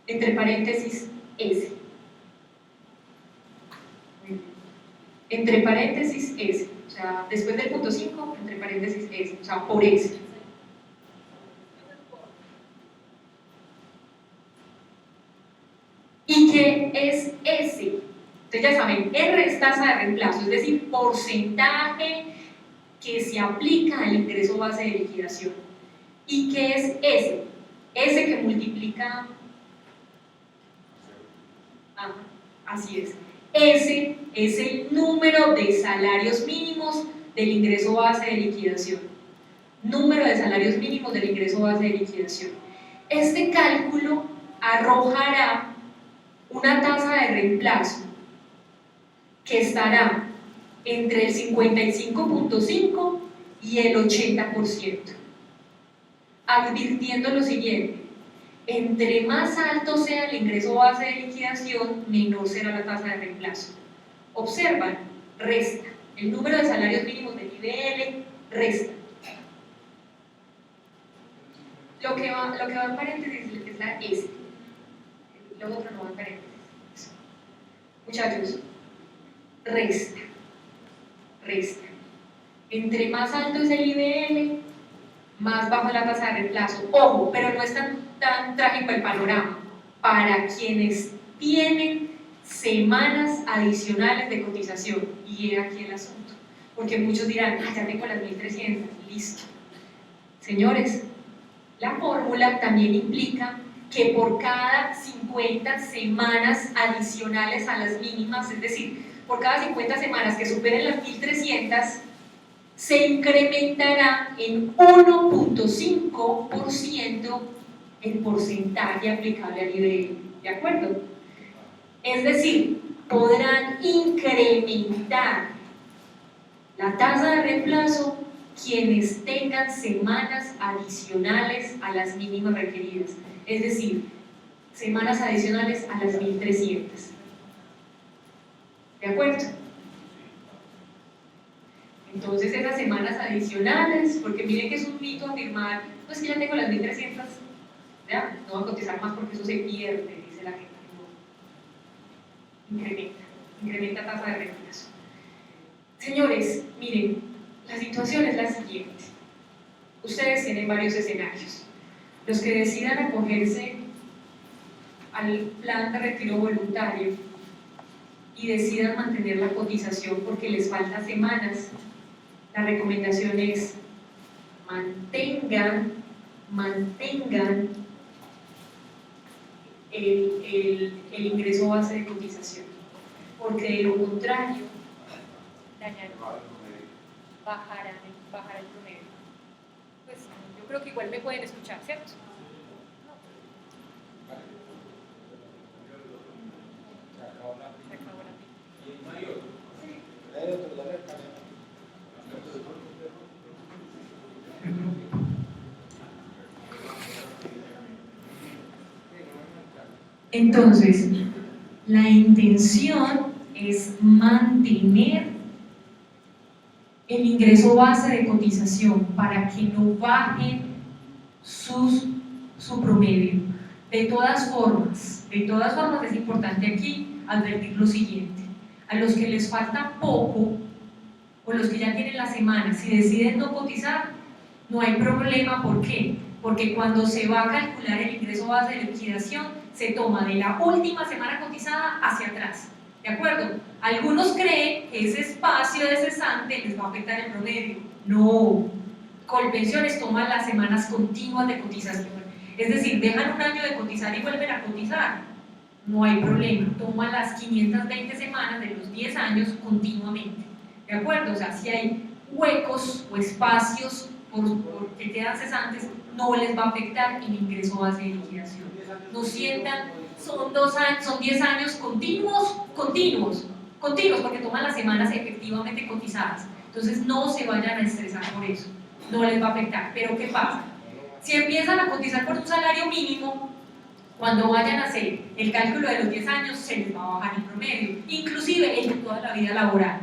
entre paréntesis S. Entre paréntesis S, o sea, después del punto 5, entre paréntesis S, o sea, por S. ¿Y qué es S? Entonces Entonces ya saben, R es tasa de reemplazo, es decir, porcentaje que se aplica al ingreso base de liquidación. ¿Y qué es S? S que multiplica... así es. S es el número de salarios mínimos del ingreso base de liquidación. Número de salarios mínimos del ingreso base de liquidación. Este cálculo arrojará una tasa de reemplazo que estará entre el 55.5 y el 80%, advirtiendo lo siguiente: entre más alto sea el ingreso base de liquidación, menor será la tasa de reemplazo. Observan, resta. El número de salarios mínimos del IBL resta. Lo que va en paréntesis es la S. Lo otro no va en paréntesis. Muchachos, resta. Entre más alto es el IBL, más baja la tasa de reemplazo. Ojo, pero no es tan trágico el panorama para quienes tienen semanas adicionales de cotización. Y he aquí el asunto, porque muchos dirán, ya tengo las 1.300, listo. Señores, la fórmula también implica que por cada 50 semanas adicionales a las mínimas, es decir, por cada 50 semanas que superen las 1.300, se incrementará en 1.5% el porcentaje aplicable al IBL, ¿de acuerdo? Es decir, podrán incrementar la tasa de reemplazo quienes tengan semanas adicionales a las mínimas requeridas, es decir, semanas adicionales a las 1.300. ¿De acuerdo? Entonces esas semanas adicionales, porque miren que es un mito afirmar, no es que ya tengo las 1.300, ¿ya? No voy a cotizar más porque eso se pierde, dice la gente. No. Incrementa tasa de reemplazo. Señores, miren, la situación es la siguiente. Ustedes tienen varios escenarios. Los que decidan acogerse al plan de retiro voluntario y decidan mantener la cotización porque les faltan semanas, la recomendación es mantengan el ingreso base de cotización, porque de lo contrario bajará el promedio. Pues yo creo que igual me pueden escuchar, ¿cierto? Entonces, la intención es mantener el ingreso base de cotización para que no bajen su promedio. De todas formas es importante aquí advertir lo siguiente: a los que les falta poco o los que ya tienen la semana, si deciden no cotizar, no hay problema. ¿Por qué? Porque cuando se va a calcular el ingreso base de liquidación, se toma de la última semana cotizada hacia atrás, ¿de acuerdo? Algunos creen que ese espacio de cesante les va a afectar el promedio. No, Colpensiones toman las semanas continuas de cotización, es decir, dejan un año de cotizar y vuelven a cotizar, no hay problema, toman las 520 semanas de los 10 años continuamente, ¿de acuerdo? O sea, si hay huecos o espacios que quedan cesantes, no les va a afectar el ingreso base de liquidación. No sientan, son 2 años, son 10 años continuos, porque toman las semanas efectivamente cotizadas. Entonces no se vayan a estresar por eso, no les va a afectar. Pero ¿qué pasa? Si empiezan a cotizar por un salario mínimo, cuando vayan a hacer el cálculo de los 10 años, se les va a bajar el promedio, inclusive el de toda la vida laboral.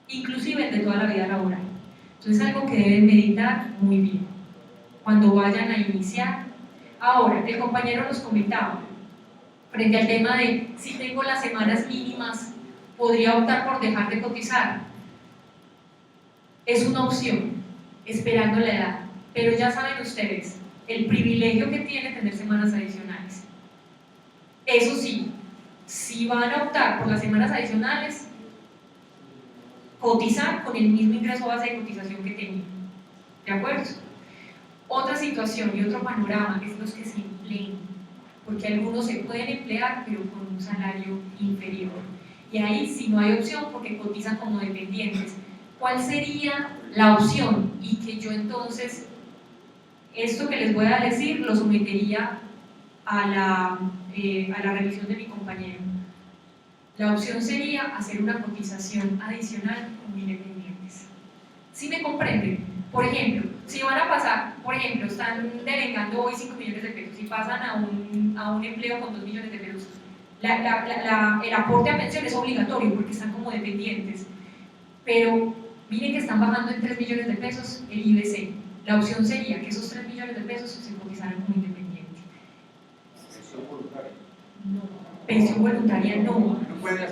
Entonces es algo que deben meditar muy bien cuando vayan a iniciar. Ahora, el compañero nos comentaba frente al tema de si tengo las semanas mínimas, podría optar por dejar de cotizar. Es una opción, esperando la edad, pero ya saben ustedes el privilegio que tiene tener semanas adicionales. Eso sí, Si van a optar por las semanas adicionales, cotizar con el mismo ingreso base de cotización que tenían. ¿De acuerdo? Otra situación y otro panorama es los que se empleen, porque algunos se pueden emplear pero con un salario inferior. Y ahí sí no hay opción porque cotizan como dependientes. ¿Cuál sería la opción? Y que yo entonces, esto que les voy a decir, lo sometería a la revisión de mi compañero. La opción sería hacer una cotización adicional con independientes. ¿Sí me comprenden? Por ejemplo, si van a pasar, por ejemplo, están devengando hoy 5 millones de pesos y pasan a un empleo con 2 millones de pesos, el aporte a pensión es obligatorio porque están como dependientes, pero miren que están bajando en 3 millones de pesos el IBC. La opción sería que esos 3 millones de pesos se cotizaran como independiente. Pensión voluntaria. No. Pensión voluntaria no,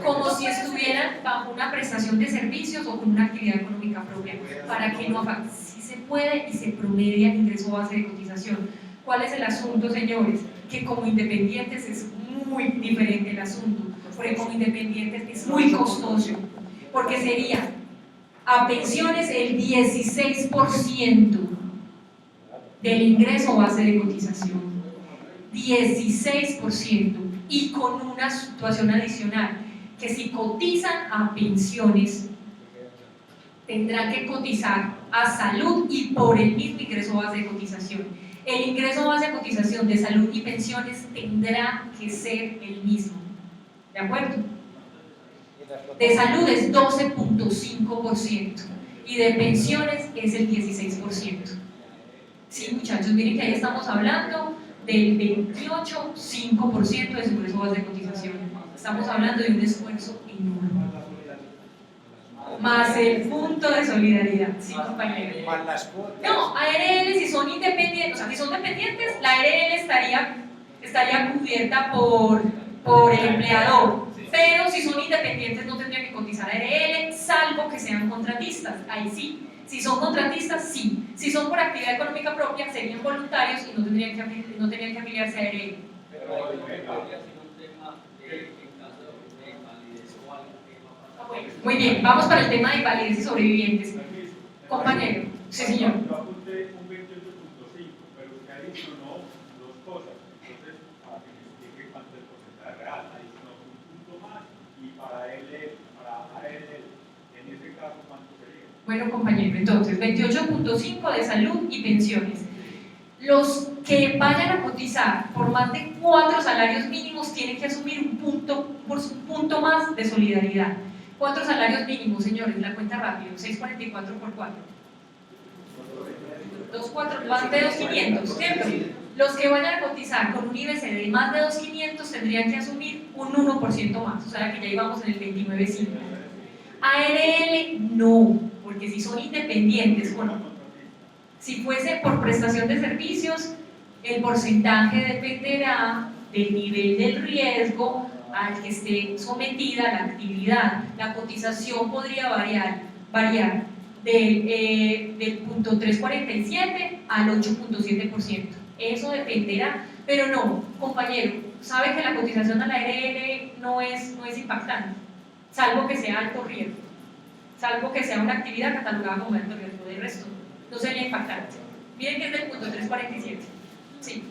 como si estuvieran bajo una prestación de servicios o con una actividad económica propia, para que no afecte. Sí se puede y se promedia el ingreso base de cotización. ¿Cuál es el asunto, señores? Que como independientes es muy diferente el asunto, porque como independientes es muy costoso, porque sería a pensiones el 16% del ingreso base de cotización, 16%. Y con una situación adicional, que si cotizan a pensiones, tendrán que cotizar a salud y por el mismo ingreso base de cotización. El ingreso base de cotización de salud y pensiones tendrá que ser el mismo. ¿De acuerdo? De salud es 12.5% y de pensiones es el 16%. Sí, muchachos, miren que ahí estamos hablando del 28,5% de su ingreso base de cotización. Estamos hablando de un esfuerzo enorme. Más el punto de solidaridad, ¿sí, compañero? Más las cuotas. No, ARL si son independientes, o sea, si son dependientes, la ARL estaría cubierta por el empleador. Pero si son independientes no tendrían que cotizar ARL, salvo que sean contratistas, ahí sí. Si son contratistas, sí. Si son por actividad económica propia, serían voluntarios y no tendrían que afiliarse a ARL. Muy bien, vamos para el tema de invalidez y sobrevivientes. Compañero, sí, señor. Yo apunté un 28.5, pero usted adicionó dos cosas. Entonces, para que me explique cuánto es el porcentaje real, adicionó un punto más y para ARL, en ese caso, ¿cuánto sería? Bueno, compañero, entonces 28.5 de salud y pensiones. Los que vayan a cotizar por más de 4 salarios mínimos tienen que asumir un punto más de solidaridad. 4 salarios mínimos, señores, la cuenta rápido, 644 por 4. 24, más de 2.500, ¿cierto? Los que vayan a cotizar con un IBC de más de 2.500 tendrían que asumir un 1% más, o sea que ya íbamos en el 29.5. ARL no, porque si son independientes, bueno, si fuese por prestación de servicios, el porcentaje dependerá del nivel del riesgo al que esté sometida la actividad. La cotización podría variar del punto 347 al 8.7%. Eso dependerá, pero no, compañero, sabe que la cotización a la ARL no es impactante, salvo que sea alto riesgo, salvo que sea una actividad catalogada como alto riesgo. De resto, no sería impactante. Miren que es del punto 347. Sí.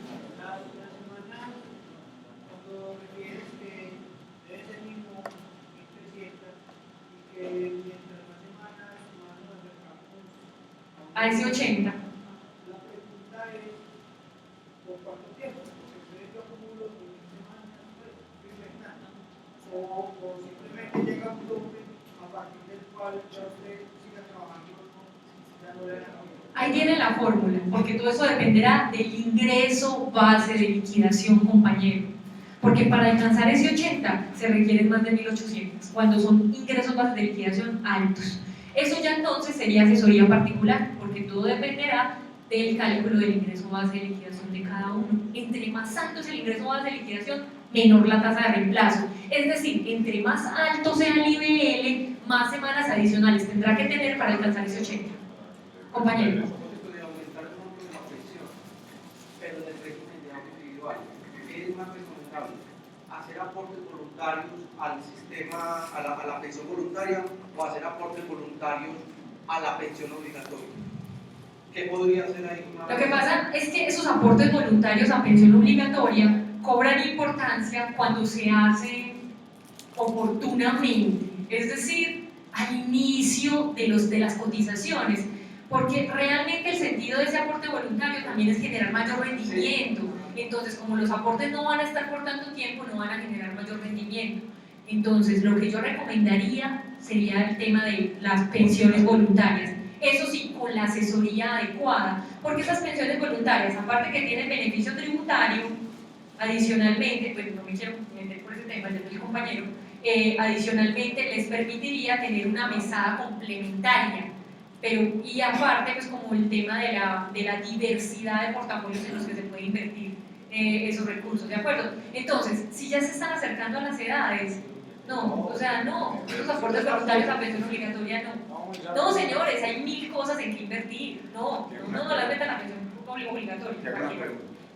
A ese 80. La pregunta es, ¿por cuánto tiempo? Porque yo acumulo 2 semanas, o simplemente llega un tope a partir del cual ya usted siga trabajando, ya no le da. Ahí tiene la fórmula, porque todo eso dependerá del ingreso base de liquidación, compañero. Porque para alcanzar ese 80 se requieren más de 1.800, cuando son ingresos base de liquidación altos. Eso ya entonces sería asesoría particular, porque todo dependerá del cálculo del ingreso base de liquidación de cada uno. Entre más alto es el ingreso base de liquidación, menor la tasa de reemplazo. Es decir, entre más alto sea el IBL, más semanas adicionales tendrá que tener para alcanzar ese 80. Compañero. Pero del régimen de ahorro individual, ¿qué es más recomendable? ¿Hacer aportes voluntarios tema a la pensión voluntaria o hacer aportes voluntarios a la pensión obligatoria. ¿Qué podría hacer ahí? Lo que pasa es que esos aportes voluntarios a pensión obligatoria cobran importancia cuando se hacen oportunamente, es decir, al inicio de las cotizaciones, porque realmente el sentido de ese aporte voluntario también es generar mayor rendimiento. Entonces, como los aportes no van a estar por tanto tiempo, no van a generar mayor rendimiento. Entonces, lo que yo recomendaría sería el tema de las pensiones voluntarias. Eso sí, con la asesoría adecuada, porque esas pensiones voluntarias, aparte que tienen beneficio tributario, adicionalmente, pues no me quiero meter por ese tema, ya el compañero, adicionalmente les permitiría tener una mesada complementaria, y aparte, pues como el tema de la diversidad de portafolios en los que se puede invertir esos recursos, ¿de acuerdo? Entonces, si ya se están acercando a las edades, no, o sea, no, los aportes voluntarios a pensión obligatoria no, señores, hay 1000 cosas en que invertir, no las metan a la pensión obligatoria,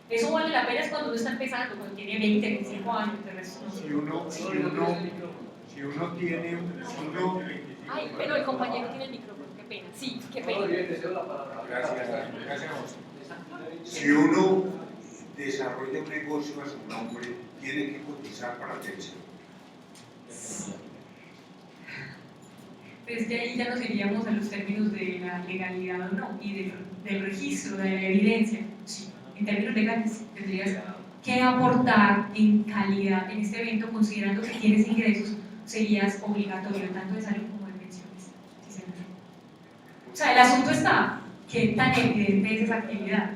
eso vale la pena es cuando uno está empezando, cuando tiene 20, 25 años, de resto no. Si uno tiene Ay, pero el compañero tiene el micrófono, qué pena, sí, qué pena. Gracias. Si uno desarrolla un negocio a su nombre, tiene que cotizar para pensión. Desde ahí ya nos iríamos a los términos de la legalidad o no, y del registro, de la evidencia. Sí, en términos legales tendrías que aportar en calidad en este evento, considerando que tienes ingresos, serías obligatorio tanto de salud como de pensiones. Sí, señor. O sea, el asunto está, ¿qué tan evidente es esa actividad?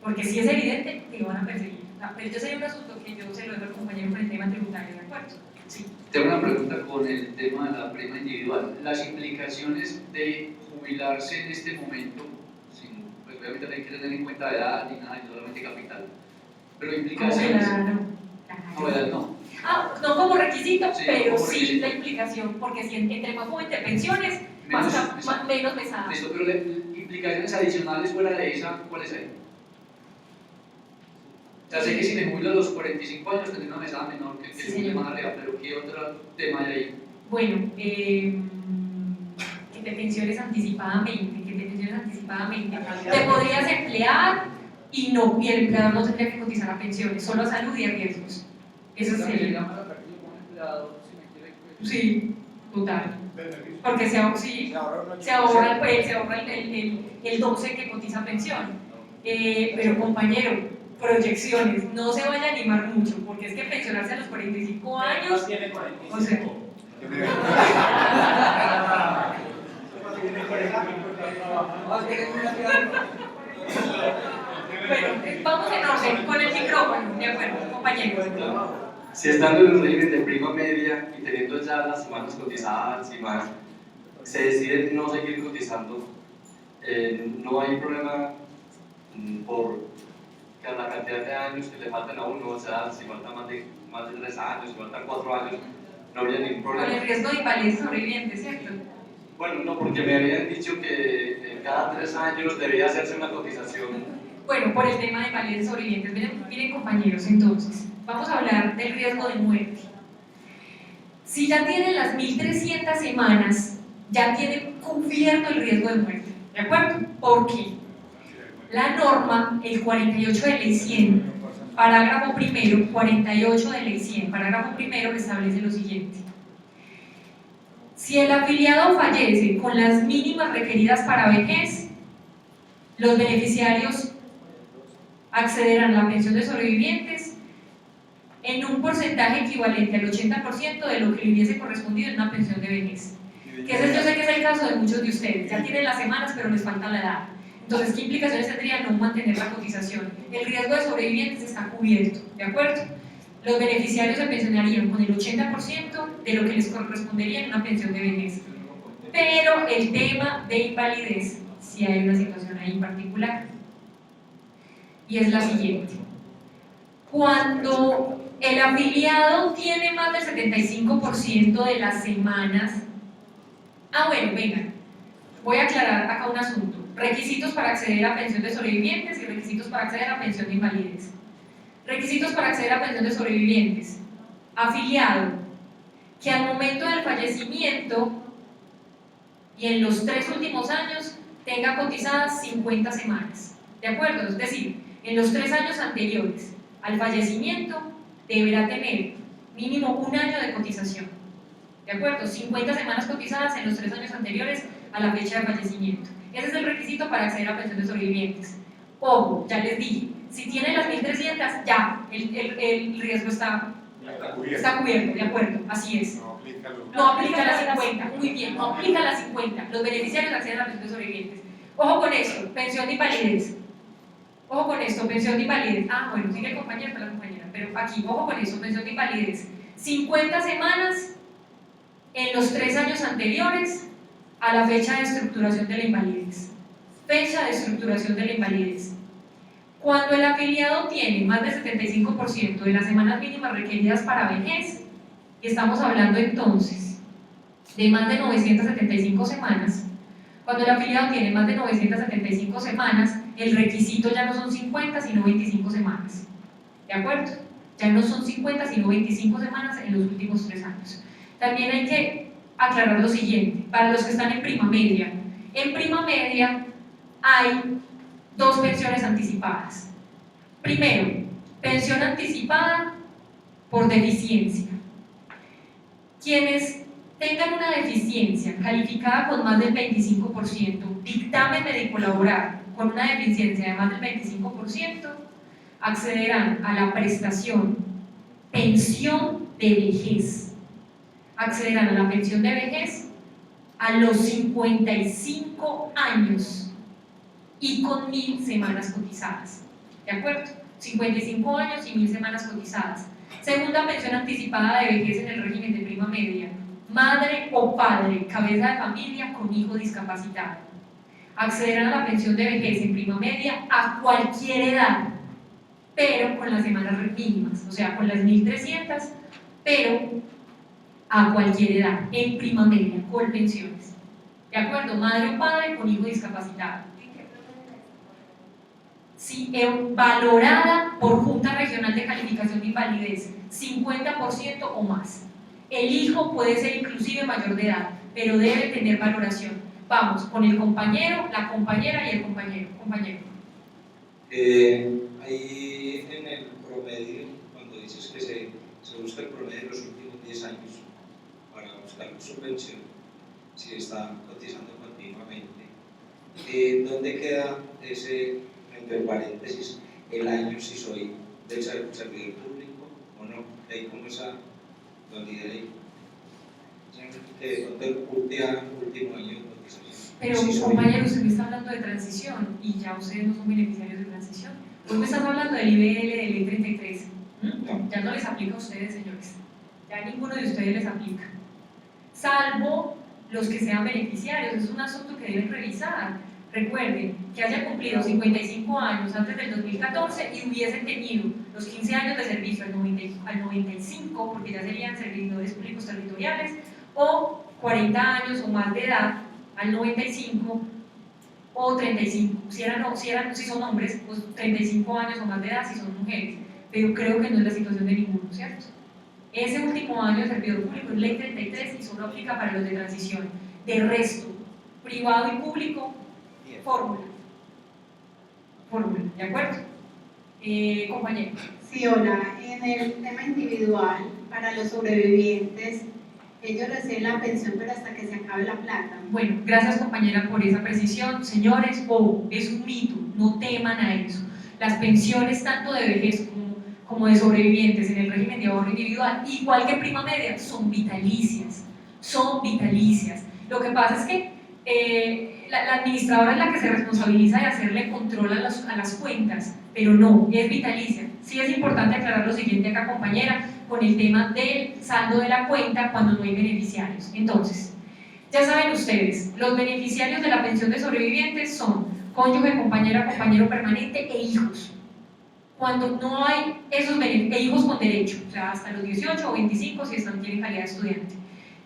Porque si es evidente, te van a perseguir. Pero yo sería un asunto que yo se lo dejo al compañero con el tema tributario, ¿de acuerdo? Sí. Tengo una pregunta con el tema de la prima individual. Las implicaciones de jubilarse en este momento, pues obviamente no hay que tener en cuenta edad ni nada, solamente capital. Pero implicaciones. No, edad no. No como requisito, Sí, pero como sí requisito. la implicación, porque si entre más joven te pensiones, menos mesada. Listo, pero implicaciones adicionales fuera de esa, ¿cuáles hay? O sea, sé que si me jubilo a los 45 años tendré una mesada menor que Sí, el señor. más arriba, pero ¿qué otro tema hay ahí? Bueno, que te pensiones anticipadamente, te podrías emplear y el empleador no tendría que cotizar a pensiones, solo a salud y a riesgos. Eso sería. Sí, total. Porque se ahorra el 12 que cotiza pensión. Pero compañero, proyecciones, no se vaya a animar mucho, porque es que pensionarse a los 45 años. Tiene 45. O sea, bueno, vamos en orden con el micrófono, de acuerdo, compañero. Si estando en los regímenes de prima media y teniendo ya las semanas cotizadas y más, se decide no seguir cotizando, no hay problema por la cantidad de años que le faltan a uno, o sea, si faltan más de 3 años, si faltan 4 años, no habría ningún Con problema. el riesgo de invalidez sobreviviente, ¿cierto? Bueno, no, porque me habían dicho que cada 3 años debía hacerse una cotización. Bueno, por el tema de invalidez sobrevivientes. Miren compañeros, entonces, vamos a hablar del riesgo de muerte. Si ya tienen las 1300 semanas, ya tienen cubierto el riesgo de muerte, ¿de acuerdo? ¿Por qué? La norma, el 48 de ley 100, parágrafo primero, 48 de ley 100, parágrafo primero, establece lo siguiente. Si el afiliado fallece con las mínimas requeridas para vejez, los beneficiarios accederán a la pensión de sobrevivientes en un porcentaje equivalente al 80% de lo que le hubiese correspondido en una pensión de vejez. Que ese yo sé que es el caso de muchos de ustedes, ya tienen las semanas pero les falta la edad. Entonces, ¿qué implicaciones tendría no mantener la cotización? El riesgo de sobrevivientes está cubierto, ¿de acuerdo? Los beneficiarios se pensionarían con el 80% de lo que les correspondería en una pensión de vejez. Pero el tema de invalidez, si hay una situación ahí en particular, y es la siguiente. Cuando el afiliado tiene más del 75% de las semanas, bueno, venga, voy a aclarar acá un asunto. Requisitos para acceder a pensión de sobrevivientes y requisitos para acceder a pensión de invalidez. Requisitos para acceder a pensión de sobrevivientes. Afiliado que al momento del fallecimiento y en los 3 últimos años tenga cotizadas 50 semanas. ¿De acuerdo? Es decir, en los 3 años anteriores al fallecimiento deberá tener mínimo 1 año de cotización. ¿De acuerdo? 50 semanas cotizadas en los 3 años anteriores a la fecha de fallecimiento. Ese es el requisito para acceder a pensión de sobrevivientes. Ojo, ya les dije, si tienen las 1300, ya, el riesgo está cubierto, ¿de acuerdo? Así es. No aplica las 50, muy bien, no aplica las 50. Los beneficiarios acceden a pensión de sobrevivientes. Ojo con esto, pensión de invalidez. Ojo con esto, pensión de invalidez. Ah, bueno, sigue el compañero, está la compañera, pero aquí, ojo con eso, pensión de invalidez. 50 semanas en los 3 años anteriores a la fecha de estructuración de la invalidez. Fecha de estructuración de la invalidez. Cuando el afiliado tiene más del 75% de las semanas mínimas requeridas para vejez, y estamos hablando entonces de más de 975 semanas, cuando el afiliado tiene más de 975 semanas, el requisito ya no son 50 sino 25 semanas. ¿De acuerdo? Ya no son 50 sino 25 semanas en los últimos 3 años. También hay que aclarar lo siguiente, para los que están en prima media. En prima media hay 2 pensiones anticipadas. Primero, pensión anticipada por deficiencia. Quienes tengan una deficiencia calificada con más del 25%, dictamen médico laboral con una deficiencia de más del 25%, accederán a la prestación pensión de vejez. Accederán a la pensión de vejez a los 55 años y con 1000 semanas cotizadas. ¿De acuerdo? 55 años y 1000 semanas cotizadas. Segunda pensión anticipada de vejez en el régimen de prima media. Madre o padre, cabeza de familia con hijo discapacitado. Accederán a la pensión de vejez en prima media a cualquier edad, pero con las semanas mínimas, o sea, con las 1300, pero a cualquier edad, en prima media, con pensiones. ¿De acuerdo? Madre o padre con hijo discapacitado. Sí, valorada por Junta Regional de Calificación de Invalidez, 50% o más. El hijo puede ser inclusive mayor de edad, pero debe tener valoración. Vamos, con el compañero, la compañera y el compañero. Ahí en el promedio, cuando dices que se busca el promedio de los últimos 10 años para buscar su pensión, si está cotizando continuamente, ¿dónde queda ese, entre paréntesis, el año si soy del servidor público o no? Hay como esa dualidad ahí. ¿Dónde último año de cotización? Pero si compañero, usted me está hablando de transición y ya ustedes no son beneficiarios de transición. Hoy me están hablando del IBL, del E33. Ya no les aplica a ustedes, señores. Ya ninguno de ustedes les aplica. Salvo los que sean beneficiarios. Es un asunto que deben revisar. Recuerden que haya cumplido 55 años antes del 2014 y hubiesen tenido los 15 años de servicio al 95, porque ya serían servidores públicos territoriales, o 40 años o más de edad al 95 o 35, si son hombres, pues 35 años o más de edad si son mujeres, pero creo que no es la situación de ninguno, ¿cierto? Ese último año de servidor público es ley 33 y solo aplica para los de transición. De resto, privado y público, fórmula, ¿de acuerdo? Compañero. Sí, hola, en el tema individual, para los sobrevivientes, ellos reciben la pensión pero hasta que se acabe la plata. Bueno, gracias compañera por esa precisión. Señores, es un mito, no teman a eso. Las pensiones tanto de vejez como de sobrevivientes en el régimen de ahorro individual, igual que prima media, son vitalicias. Lo que pasa es que la administradora es la que se responsabiliza de hacerle control a las cuentas, pero no, es vitalicia. Sí es importante aclarar lo siguiente acá, compañera, con el tema del saldo de la cuenta cuando no hay beneficiarios. Entonces, ya saben ustedes, los beneficiarios de la pensión de sobrevivientes son cónyuge, compañera, compañero permanente e hijos. Cuando no hay esos beneficiarios, hijos con derecho, o sea, hasta los 18 o 25 si tienen calidad de estudiante,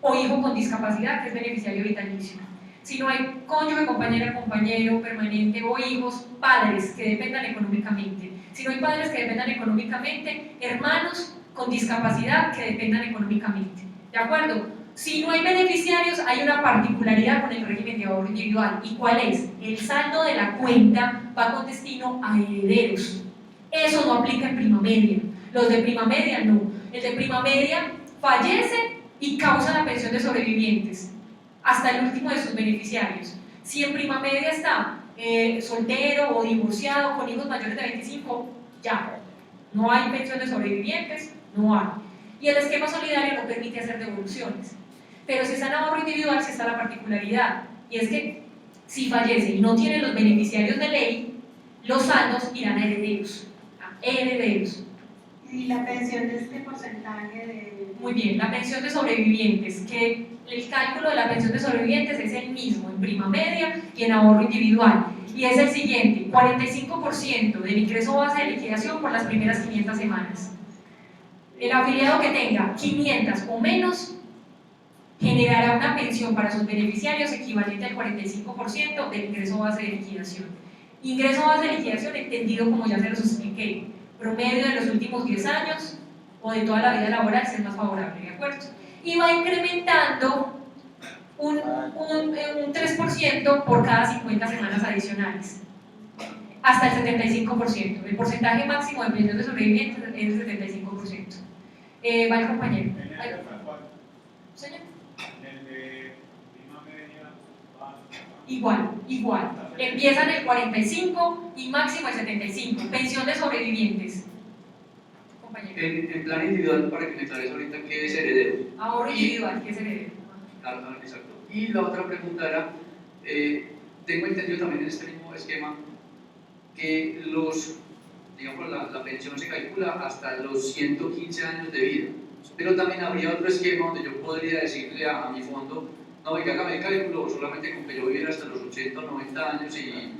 o hijo con discapacidad, que es beneficiario vitalicio. Si no hay cónyuge, compañera, compañero permanente o hijos, padres que dependan económicamente. Si no hay padres que dependan económicamente, hermanos con discapacidad que dependan económicamente. ¿De acuerdo? Si no hay beneficiarios, hay una particularidad con el régimen de ahorro individual. ¿Y cuál es? El saldo de la cuenta va con destino a herederos. Eso no aplica en prima media. Los de prima media no. El de prima media fallece y causa la pensión de sobrevivientes hasta el último de sus beneficiarios. Si en prima media está soltero o divorciado con hijos mayores de 25, ya, no hay pensión de sobrevivientes, no hay. Y el esquema solidario no permite hacer devoluciones. Pero si está en ahorro individual, sí está la particularidad, y es que si fallece y no tiene los beneficiarios de ley, los saldos irán a herederos. ¿Y la pensión de este porcentaje de...? Muy bien, la pensión de sobrevivientes, que el cálculo de la pensión de sobrevivientes es el mismo en prima media y en ahorro individual, y es el siguiente: 45% del ingreso base de liquidación por las primeras 500 semanas. El afiliado que tenga 500 o menos generará una pensión para sus beneficiarios equivalente al 45% del ingreso base de liquidación. Ingreso base de liquidación entendido como ya se los expliqué, promedio de los últimos 10 años o de toda la vida laboral, si es más favorable, ¿de acuerdo? Y va incrementando un 3% por cada 50 semanas adicionales, hasta el 75%. El porcentaje máximo de pensión de sobrevivientes es el 75%. Va el compañero. Señor. Igual. Empiezan el 45 y máximo el 75. Pensión de sobrevivientes. En plan individual, para que me aclares ahorita qué es heredero. Ahorro individual, ¿qué es heredero? Exacto. Y la otra pregunta era, tengo entendido también en este mismo esquema que la pensión se calcula hasta los 115 años de vida. Pero también habría otro esquema donde yo podría decirle a mi fondo: no, oiga, hágame el cálculo solamente con que yo viviera hasta los 80 o 90 años y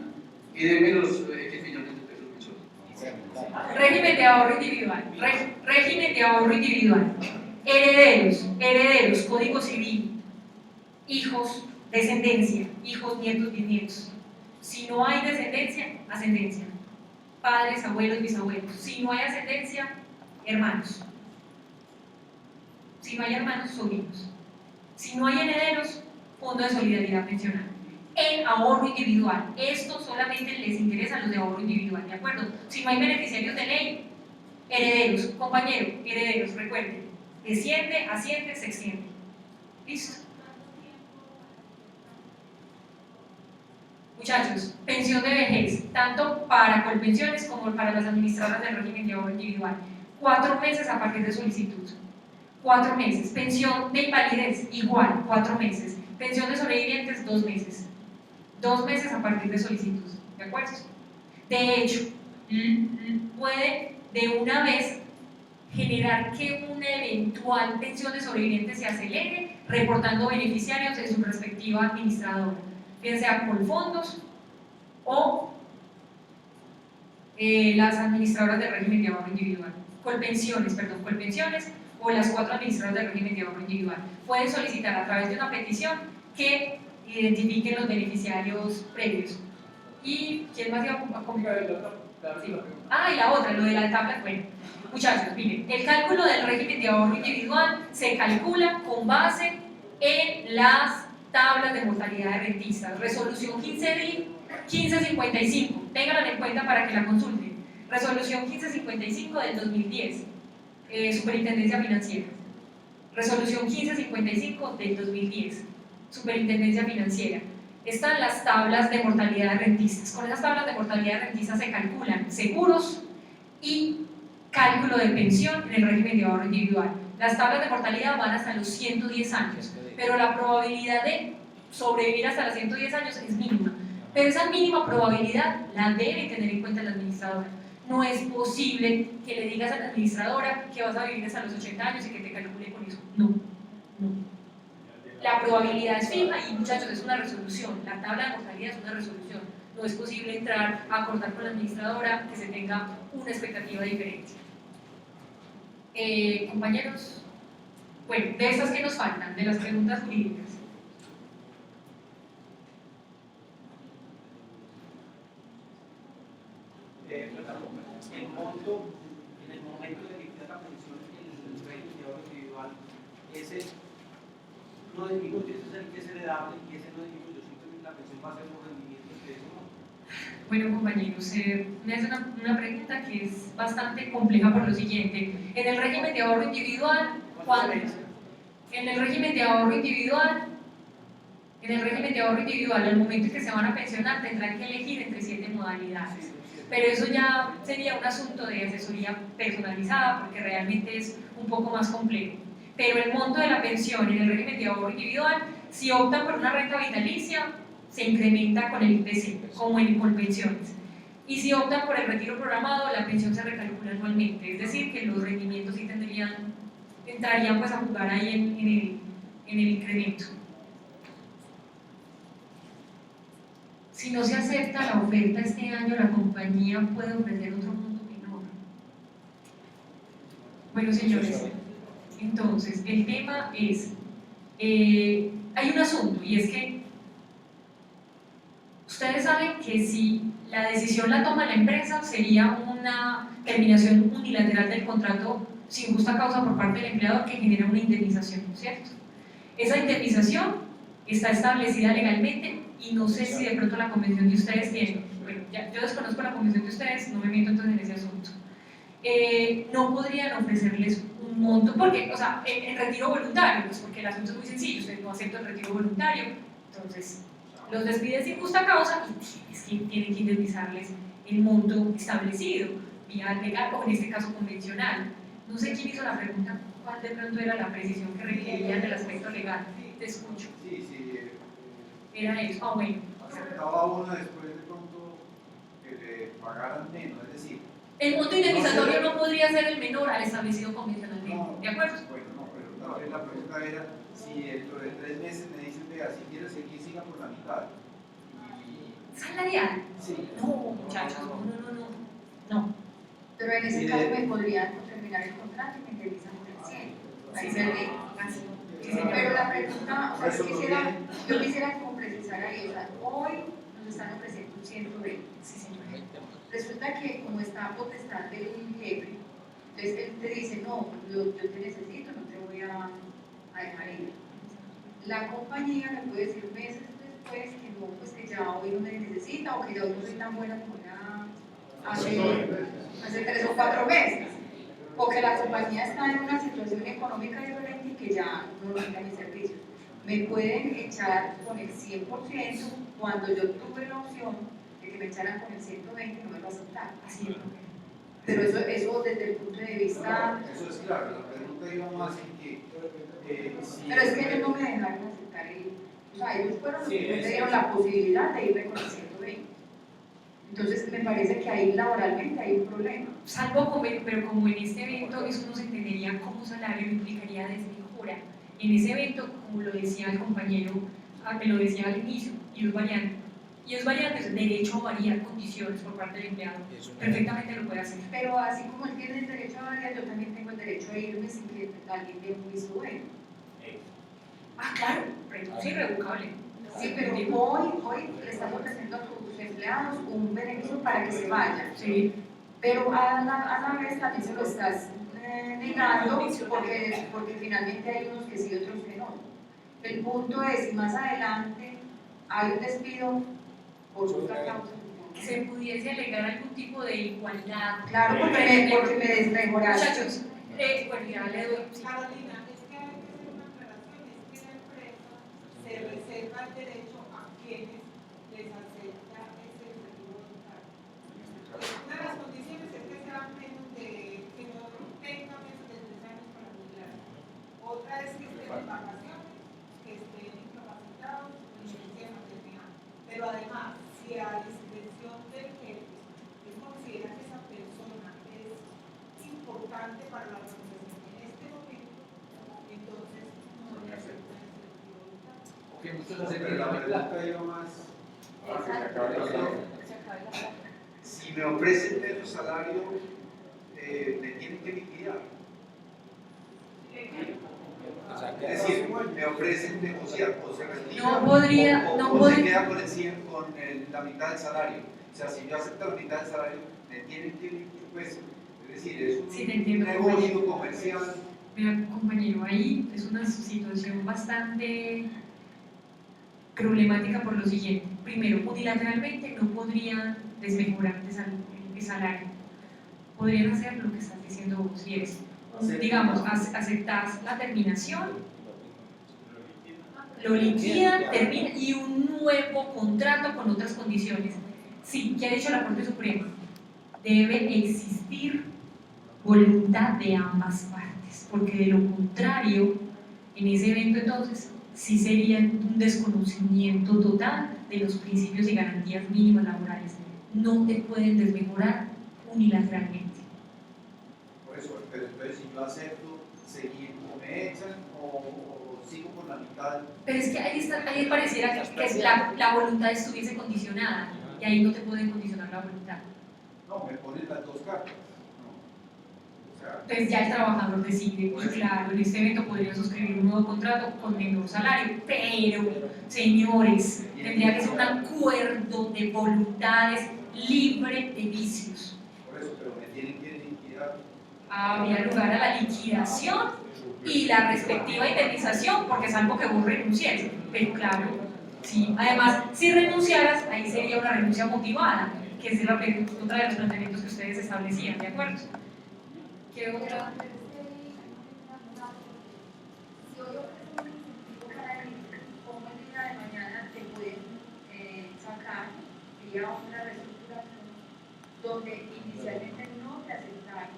deme los X millones de pesos mensuales. Régimen de ahorro individual. Régimen de ahorro individual. Herederos, código civil. Hijos, descendencia. Hijos, nietos, bisnietos. Si no hay descendencia, ascendencia. Padres, abuelos, bisabuelos. Si no hay ascendencia, hermanos. Si no hay hermanos, sobrinos. Si no hay herederos, fondo de solidaridad pensional. En ahorro individual. Esto solamente les interesa a los de ahorro individual, ¿de acuerdo? Si no hay beneficiarios de ley, herederos. Compañero, herederos, recuerden. Desciende, asciende, se extiende. ¿Listo? Muchachos, pensión de vejez, tanto para Colpensiones como para las administradoras del régimen de ahorro individual. 4 meses a partir de solicitud. 4 meses. Pensión de invalidez, igual, 4 meses. Pensión de sobrevivientes, 2 meses. 2 meses a partir de solicitud. ¿De acuerdo? De hecho, puede de una vez generar que una eventual pensión de sobrevivientes se acelere reportando beneficiarios de su respectiva administradora, bien sea por fondos o las administradoras del régimen de ahorro individual. Colpensiones o las 4 administradoras del régimen de ahorro individual. Pueden solicitar a través de una petición que identifiquen los beneficiarios previos. ¿Y quién más iba a comprar? Sí. Y la otra, lo de la tabla. Bueno, muchachos, miren, el cálculo del régimen de ahorro individual se calcula con base en las tablas de mortalidad de rentistas. Resolución 1555, ténganla en cuenta para que la consulten. Resolución 1555 del 2010, Superintendencia Financiera. Resolución 1555 del 2010, Superintendencia Financiera. Están las tablas de mortalidad de rentistas. Con esas tablas de mortalidad de rentistas se calculan seguros y cálculo de pensión en el régimen de ahorro individual. Las tablas de mortalidad van hasta los 110 años, pero la probabilidad de sobrevivir hasta los 110 años es mínima. Pero esa mínima probabilidad la debe tener en cuenta la administradora. No es posible que le digas a la administradora que vas a vivir hasta los 80 años y que te calcule con eso. No. La probabilidad es fija y, muchachos, es una resolución. La tabla de mortalidad es una resolución. No es posible entrar a acordar con la administradora que se tenga una expectativa diferente. Compañeros, bueno, de esas que nos faltan, de las preguntas jurídicas. El monto, en el momento de liquidar la pensión, el régimen de ahorro individual, ese no disminuye, ese es el que es heredable y ese no disminuye, simplemente la pensión va a ser un rendimiento que eso no. Bueno, compañeros, me hace una pregunta que es bastante compleja por lo siguiente. En el régimen de ahorro individual, en el régimen de ahorro individual, al momento en que se van a pensionar, tendrán que elegir entre 7 modalidades. Pero eso ya sería un asunto de asesoría personalizada, porque realmente es un poco más complejo. Pero el monto de la pensión en el régimen de ahorro individual, si optan por una renta vitalicia, se incrementa con el IPC, como en pensiones. Y si optan por el retiro programado, la pensión se recalcula anualmente, es decir, que los rendimientos sí entrarían pues a jugar ahí en el incremento. Si no se acepta la oferta este año, la compañía puede ofrecer otro monto menor. Bueno, señores, entonces, el tema es, hay un asunto, y es que ustedes saben que si la decisión la toma la empresa, sería una terminación unilateral del contrato sin justa causa por parte del empleador que genera una indemnización, ¿cierto? Esa indemnización está establecida legalmente y no sé si de pronto la convención de ustedes tiene, bueno, yo desconozco la convención de ustedes, no me meto entonces en ese asunto. No podrían ofrecerles un monto, porque, o sea, en retiro voluntario, pues porque el asunto es muy sencillo, ustedes no aceptan el retiro voluntario, entonces los despiden sin justa causa y tienen que indemnizarles el monto establecido, vía legal o en este caso convencional. No sé quién hizo la pregunta, cuál de pronto era la precisión que requería del aspecto legal. Te escucho. Sí. Era eso, bueno. Aceptaba uno después de pronto que le pagaran menos, es decir. El monto indemnizatorio no podría ser el menor al establecido convencionalmente, ¿de acuerdo? Bueno, no, pero tal vez la pregunta era si dentro de 3 meses me dicen, vea, si quieres seguir, siga por la mitad. ¿Salarial? Sí. No, muchachos, no. Pero en ese caso me podrían terminar el contrato y me indemnizan por el 100. Ahí se ve así. Pero la pregunta, o sea, yo quisiera como precisar ahí, o sea, hoy nos están ofreciendo un 120. Sí, señor. Resulta que como está potestad del jefe, entonces él te dice, no, yo te necesito, no te voy a dejar ir. La compañía le puede decir meses después que no, pues que ya hoy no me necesita o que ya hoy no soy tan buena como era hace 3 o 4 meses. O que la compañía está en una situación económica diferente y que ya no necesita mis servicios. Me pueden echar con el 100% cuando yo tuve la opción de que me echaran con el 120 no me lo aceptaron. Así es. Pero eso desde el punto de vista... Eso es claro, la pregunta iba más en que... si pero es que ellos no me dejaron aceptar o sea, ellos fueron los que me dieron la posibilidad de irme con el 120. Entonces me parece que ahí laboralmente hay un problema. Salvo, pero como en este evento eso no se entendería como salario, implicaría desmejora. En ese evento, como lo decía el compañero, me lo decía al inicio, y es variante. Y es variante, es derecho a variar condiciones por parte del empleado. Perfectamente lo puede hacer. Pero así como él tiene el derecho a variar, yo también tengo el derecho a irme sin que alguien dé un visto bueno. Claro, sí, irrevocable. Sí, pero hoy le estamos ofreciendo a tus empleados un beneficio para que se vayan. Sí. Pero a la vez también se lo estás negando porque finalmente hay unos que sí y otros que no. El punto es, si más adelante hay un despido por justa causa, se pudiese alegar algún tipo de igualdad. Claro, porque me desmejoraste. Muchachos, bueno, ya le doy. Carolina, es que hay que hacer una aclaración, es que la empresa se reserva el derecho a quienes les acepta ese retiro voluntario. Una de las condiciones es que sean menos de, que no tengan menos de 3 años para jubilarse. Otra es que estén en vacaciones, que estén incapacitados, o en licencia de maternidad. Pero además, si a discreción del jefe él considera que esa persona es importante para la organización en este momento, entonces no le aceptan el retiro voluntario. Ok, muchas gracias. Pero la pregunta iba más... Si me ofrecen menos salario, me tienen que liquidar. Es decir, me ofrecen negociar, o se retira, o se queda con, con la mitad del salario. O sea, si yo acepto la mitad del salario, me tienen que, pues, es decir, es un negocio comercial Mira, compañero, ahí es una situación bastante problemática por lo siguiente. Primero, unilateralmente no podrían desmejorar el salario. Podrían hacer lo que estás diciendo vos, y es, digamos, aceptás la terminación, lo liquidan, termina, y un nuevo contrato con otras condiciones. Sí, ¿qué ha dicho la Corte Suprema? Debe existir voluntad de ambas partes, porque de lo contrario, en ese evento entonces sí sería un desconocimiento total de los principios y garantías mínimas laborales. No te pueden desmejorar unilateralmente. Por eso, pero entonces si yo acepto seguir como me echan o sigo con la mitad. Pero es que ahí pareciera que la voluntad estuviese condicionada, y ahí no te pueden condicionar la voluntad. No, me ponen las dos cartas. Entonces ya el trabajador decide, y claro, en este evento podría suscribir un nuevo contrato con menor salario, pero, señores, tendría que ser un acuerdo de voluntades libre de vicios. Por eso, pero me tienen que liquidar. Habría lugar a la liquidación y la respectiva indemnización, porque es algo que vos renuncies, pero claro, sí. Además, si renunciaras, ahí sería una renuncia motivada, que es otra de los planteamientos que ustedes establecían, ¿de acuerdo? ¿Qué otra? Si hoy ofrecen un incentivo para el como el día de mañana te pueden sacar vía una reestructuración donde inicialmente no te aceptaron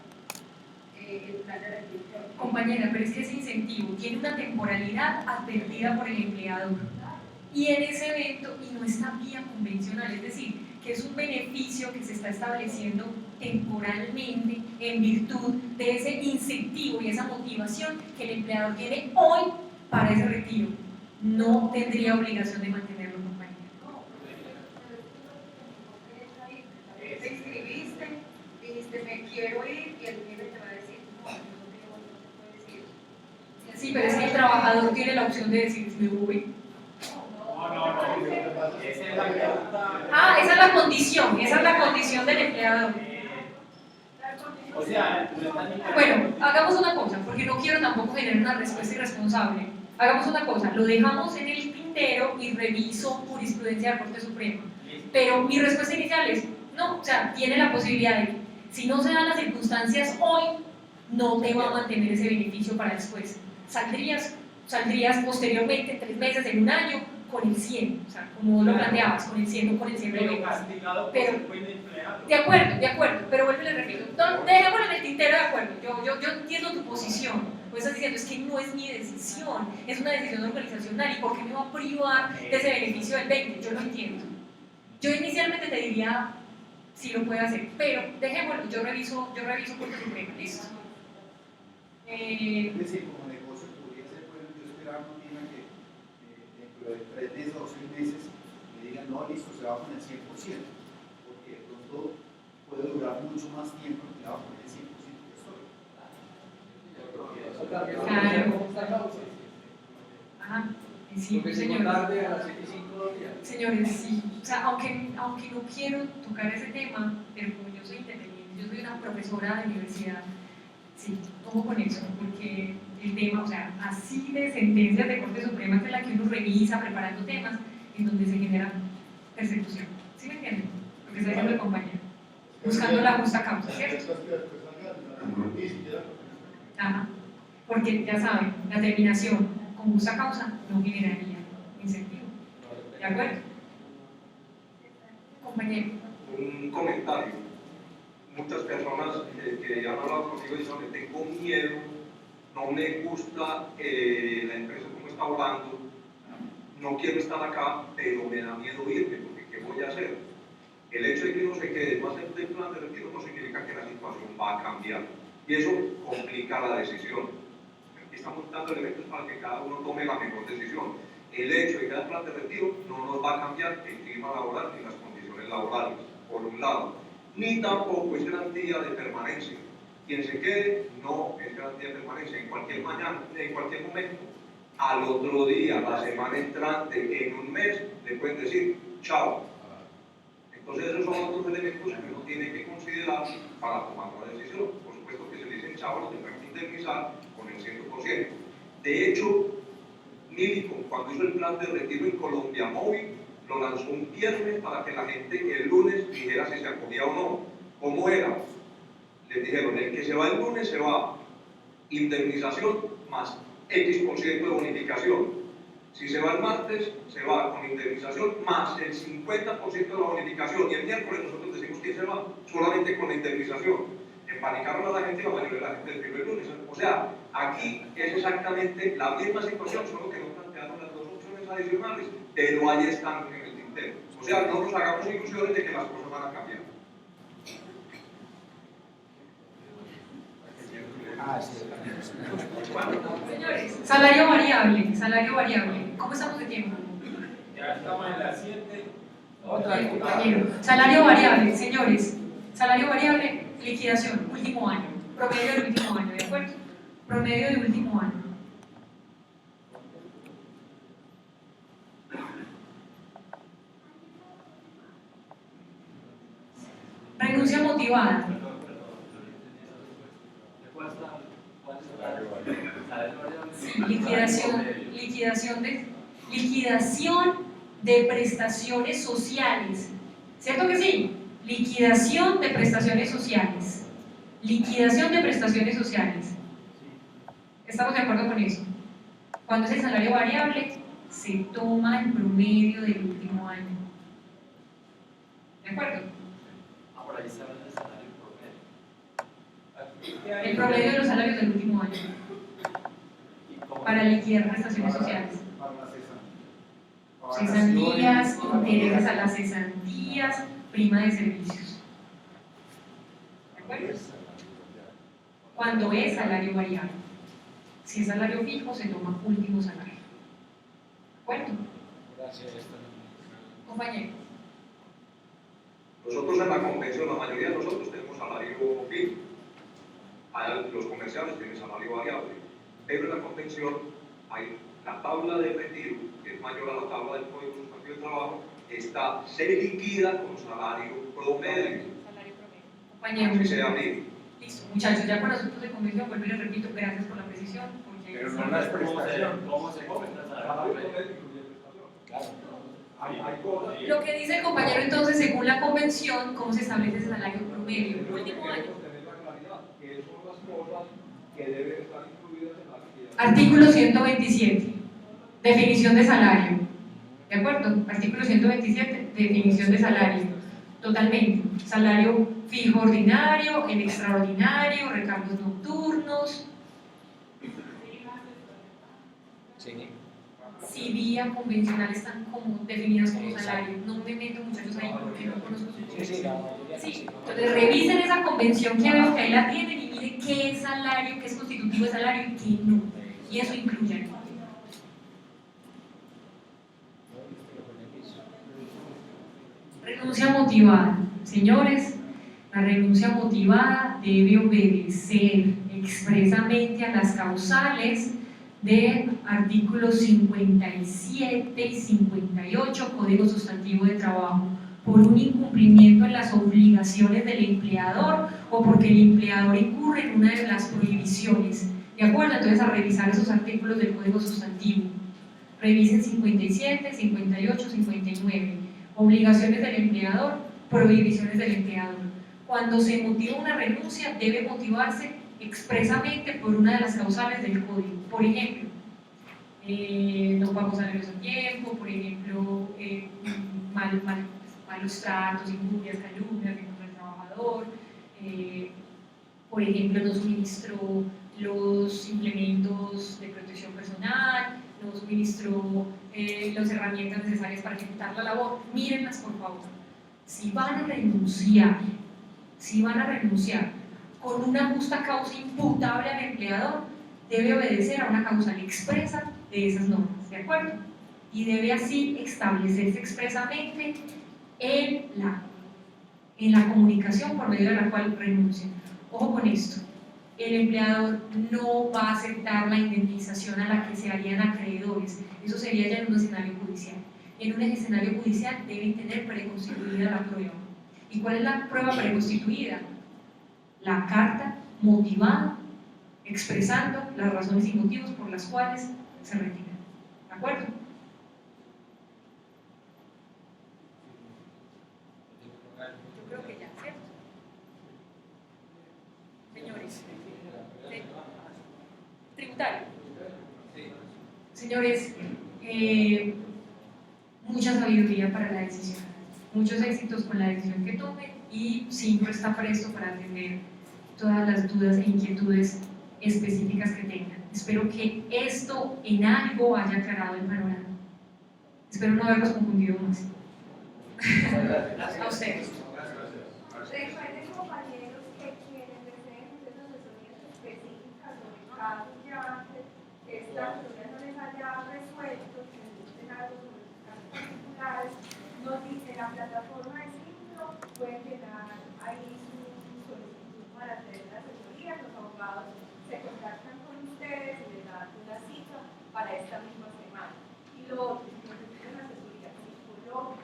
el plan de retiro. Compañera, pero es que ese incentivo tiene una temporalidad advertida por el empleador, y en ese evento, y no está vía convencional, es decir, que es un beneficio que se está estableciendo temporalmente en virtud de ese incentivo y esa motivación que el empleador tiene hoy para ese retiro. No tendría obligación de mantenerlo, compañero. Te inscribiste, dijiste me quiero ir, y el jefe te va a decir no, yo no te puedo decir. Sí, pero es que el trabajador tiene la opción de decir me voy. Ah, esa es la condición del empleador. Bueno, hagamos una cosa, porque no quiero tampoco generar una respuesta irresponsable. Hagamos una cosa, lo dejamos en el tintero y reviso jurisprudencia de la Corte Suprema. Pero mi respuesta inicial es, no, o sea, tiene la posibilidad de que si no se dan las circunstancias hoy, no te va a mantener ese beneficio para después. Saldrías posteriormente, en 3 meses, en un año, con el 100, o sea, como vos lo planteabas, con el 100 o con el 120. Pero, de acuerdo, pero vuelvo y le repito, dejémoslo en el tintero, de acuerdo, yo entiendo tu posición, vos estás diciendo, es que no es mi decisión, es una decisión organizacional, ¿y por qué me va a privar de ese beneficio del 20? Yo lo entiendo. Yo inicialmente te diría, si lo puede hacer, pero dejémoslo, yo reviso Corte Suprema, listo. Es decir, como negocio podría ser, bueno, yo esperaba una que dentro de 3 meses o 6 meses me digan, no, listo, se va con el 100%, porque de pronto puede durar mucho más tiempo que va con el 100% que estoy. Claro. Ajá, sí, señores. Señores, sí, o sea, aunque no quiero tocar ese tema, pero como yo soy independiente, yo soy una profesora de universidad, sí, tomo con eso, porque el tema, o sea, así de sentencias de Corte Suprema, que es la que uno revisa preparando temas, en donde se genera persecución. ¿Sí me entienden? Lo que está diciendo el compañero. Buscando la justa causa, ¿cierto? Ajá. Porque ya saben, la terminación con justa causa no generaría incentivo. ¿De acuerdo? Compañero. Un comentario. Muchas personas que han hablado conmigo dicen que tengo miedo, no me gusta la empresa como está hablando, no quiero estar acá, pero me da miedo irme, porque ¿qué voy a hacer? El hecho de que uno se quede más en el plan de retiro no significa que la situación va a cambiar, y eso complica la decisión. Aquí estamos dando elementos para que cada uno tome la mejor decisión. El hecho de que haya plan de retiro no nos va a cambiar el clima laboral ni las condiciones laborales, por un lado, ni tampoco es garantía de permanencia. Quien se quede no es garantía de permanencia. En cualquier momento, al otro día, la semana entrante, en un mes, le pueden decir chao. Entonces esos son otros elementos que uno tiene que considerar para tomar una decisión. Por supuesto que se le dicen indemnizado, lo tendrán que indemnizar con el 100%. De hecho, Milicom, cuando hizo el plan de retiro en Colombia Móvil, lo lanzó un viernes para que la gente el lunes dijera si se acogía o no. ¿Cómo era? Les dijeron, el que se va el lunes se va indemnización más X% de bonificación. Si se va el martes, se va con indemnización más el 50% de la bonificación. Y el miércoles nosotros decimos quién se va, solamente con la indemnización. Empanicaron a la gente y la mayoría de la gente desfiló el lunes. O sea, aquí es exactamente la misma situación, solo que no plantearon las dos opciones adicionales, pero ahí están en el tintero. O sea, no nos hagamos ilusiones de que las cosas van a cambiar. Señores, salario variable. ¿Cómo estamos de tiempo? Ya estamos en las 7. Compañero. Salario variable, señores. Salario variable, liquidación, último año. Promedio del último año, ¿de acuerdo? Promedio del último año. Renuncia motivada. Liquidación de prestaciones sociales. ¿Cierto que sí? Liquidación de prestaciones sociales. Liquidación de prestaciones sociales. ¿Estamos de acuerdo con eso? Cuando es el salario variable, se toma el promedio del último año. ¿De acuerdo? Ahora ahí se habla del salario promedio. El promedio de los salarios del último año. Para liquidar prestaciones sociales. Cesantías, intereses a las cesantías, prima de servicios. ¿De acuerdo? Cuando es salario variable. Si es salario fijo, se toma último salario. ¿De acuerdo? Gracias. Compañero. Nosotros en la convención, la mayoría de nosotros tenemos salario fijo. Los comerciales tienen salario variable. Pero en la convención hay la tabla de retiro, que es mayor a la tabla del Código Sustantivo de Trabajo, se liquida con salario promedio. Compañero. Así se aplica. Listo, muchachos, ya con asuntos de convención, vuelvo y les repito, gracias por la precisión. Pero no la prestación. ¿Cómo se come el salario promedio? Lo que dice el compañero entonces, según la convención, ¿cómo se establece ese salario promedio? Último año. Artículo 127, definición de salario. ¿De acuerdo? Artículo 127, definición de salario. Totalmente. Salario fijo ordinario, en extraordinario, recargos nocturnos. Si vía convencional están como definidas como salario. No me meto, muchachos, ahí porque no conozco su sí. Entonces revisen esa convención que veo que ahí la tienen y miren qué es salario, qué es constitutivo de salario y qué no. Y eso incluye. Renuncia motivada. Señores, la renuncia motivada debe obedecer expresamente a las causales de artículos 57 y 58 Código Sustantivo de Trabajo por un incumplimiento en las obligaciones del empleador o porque el empleador incurre en una de las prohibiciones. ¿De acuerdo? Entonces a revisar esos artículos del Código Sustantivo. Revisen 57, 58, 59. Obligaciones del empleador, prohibiciones del empleador. Cuando se motiva una renuncia debe motivarse expresamente por una de las causales del código. Por ejemplo, no pago salarios a tiempo, por ejemplo, malos tratos, injurias, calumnias en contra del trabajador, por ejemplo, no suministró los implementos de protección personal, no suministró las herramientas necesarias para ejecutar la labor. Mírenlas, por favor. Si van a renunciar con una justa causa imputable al empleador, debe obedecer a una causal expresa de esas normas, ¿de acuerdo? Y debe así establecerse expresamente en la comunicación por medio de la cual renuncia. Ojo con esto, el empleador no va a aceptar la indemnización a la que se harían acreedores, eso sería ya en un escenario judicial. En un escenario judicial deben tener preconstituida la prueba. ¿Y cuál es la prueba preconstituida? La carta motivada expresando las razones y motivos por las cuales se retira. ¿De acuerdo? Yo creo que ya, ¿cierto? Señores, tributario. Señores, mucha sabiduría para la decisión, muchos éxitos con la decisión que tome y siempre está presto para atender todas las dudas e inquietudes específicas que tengan. Espero que esto en algo haya aclarado el panorama. Espero no haberlos confundido más. A ustedes. Recuerden, compañeros, que quienes deseen hacer asesorías específicas sobre casos ya que esta asesoría no les haya resuelto, que necesiten algo sobre los casos particulares, nos dice la plataforma de Simplo, pueden llenar ahí su solicitud para hacer la asesoría. Los abogados se contactan con ustedes y les dan una cita para esta misma semana. Y lo otro, si necesitan asesoría psicológica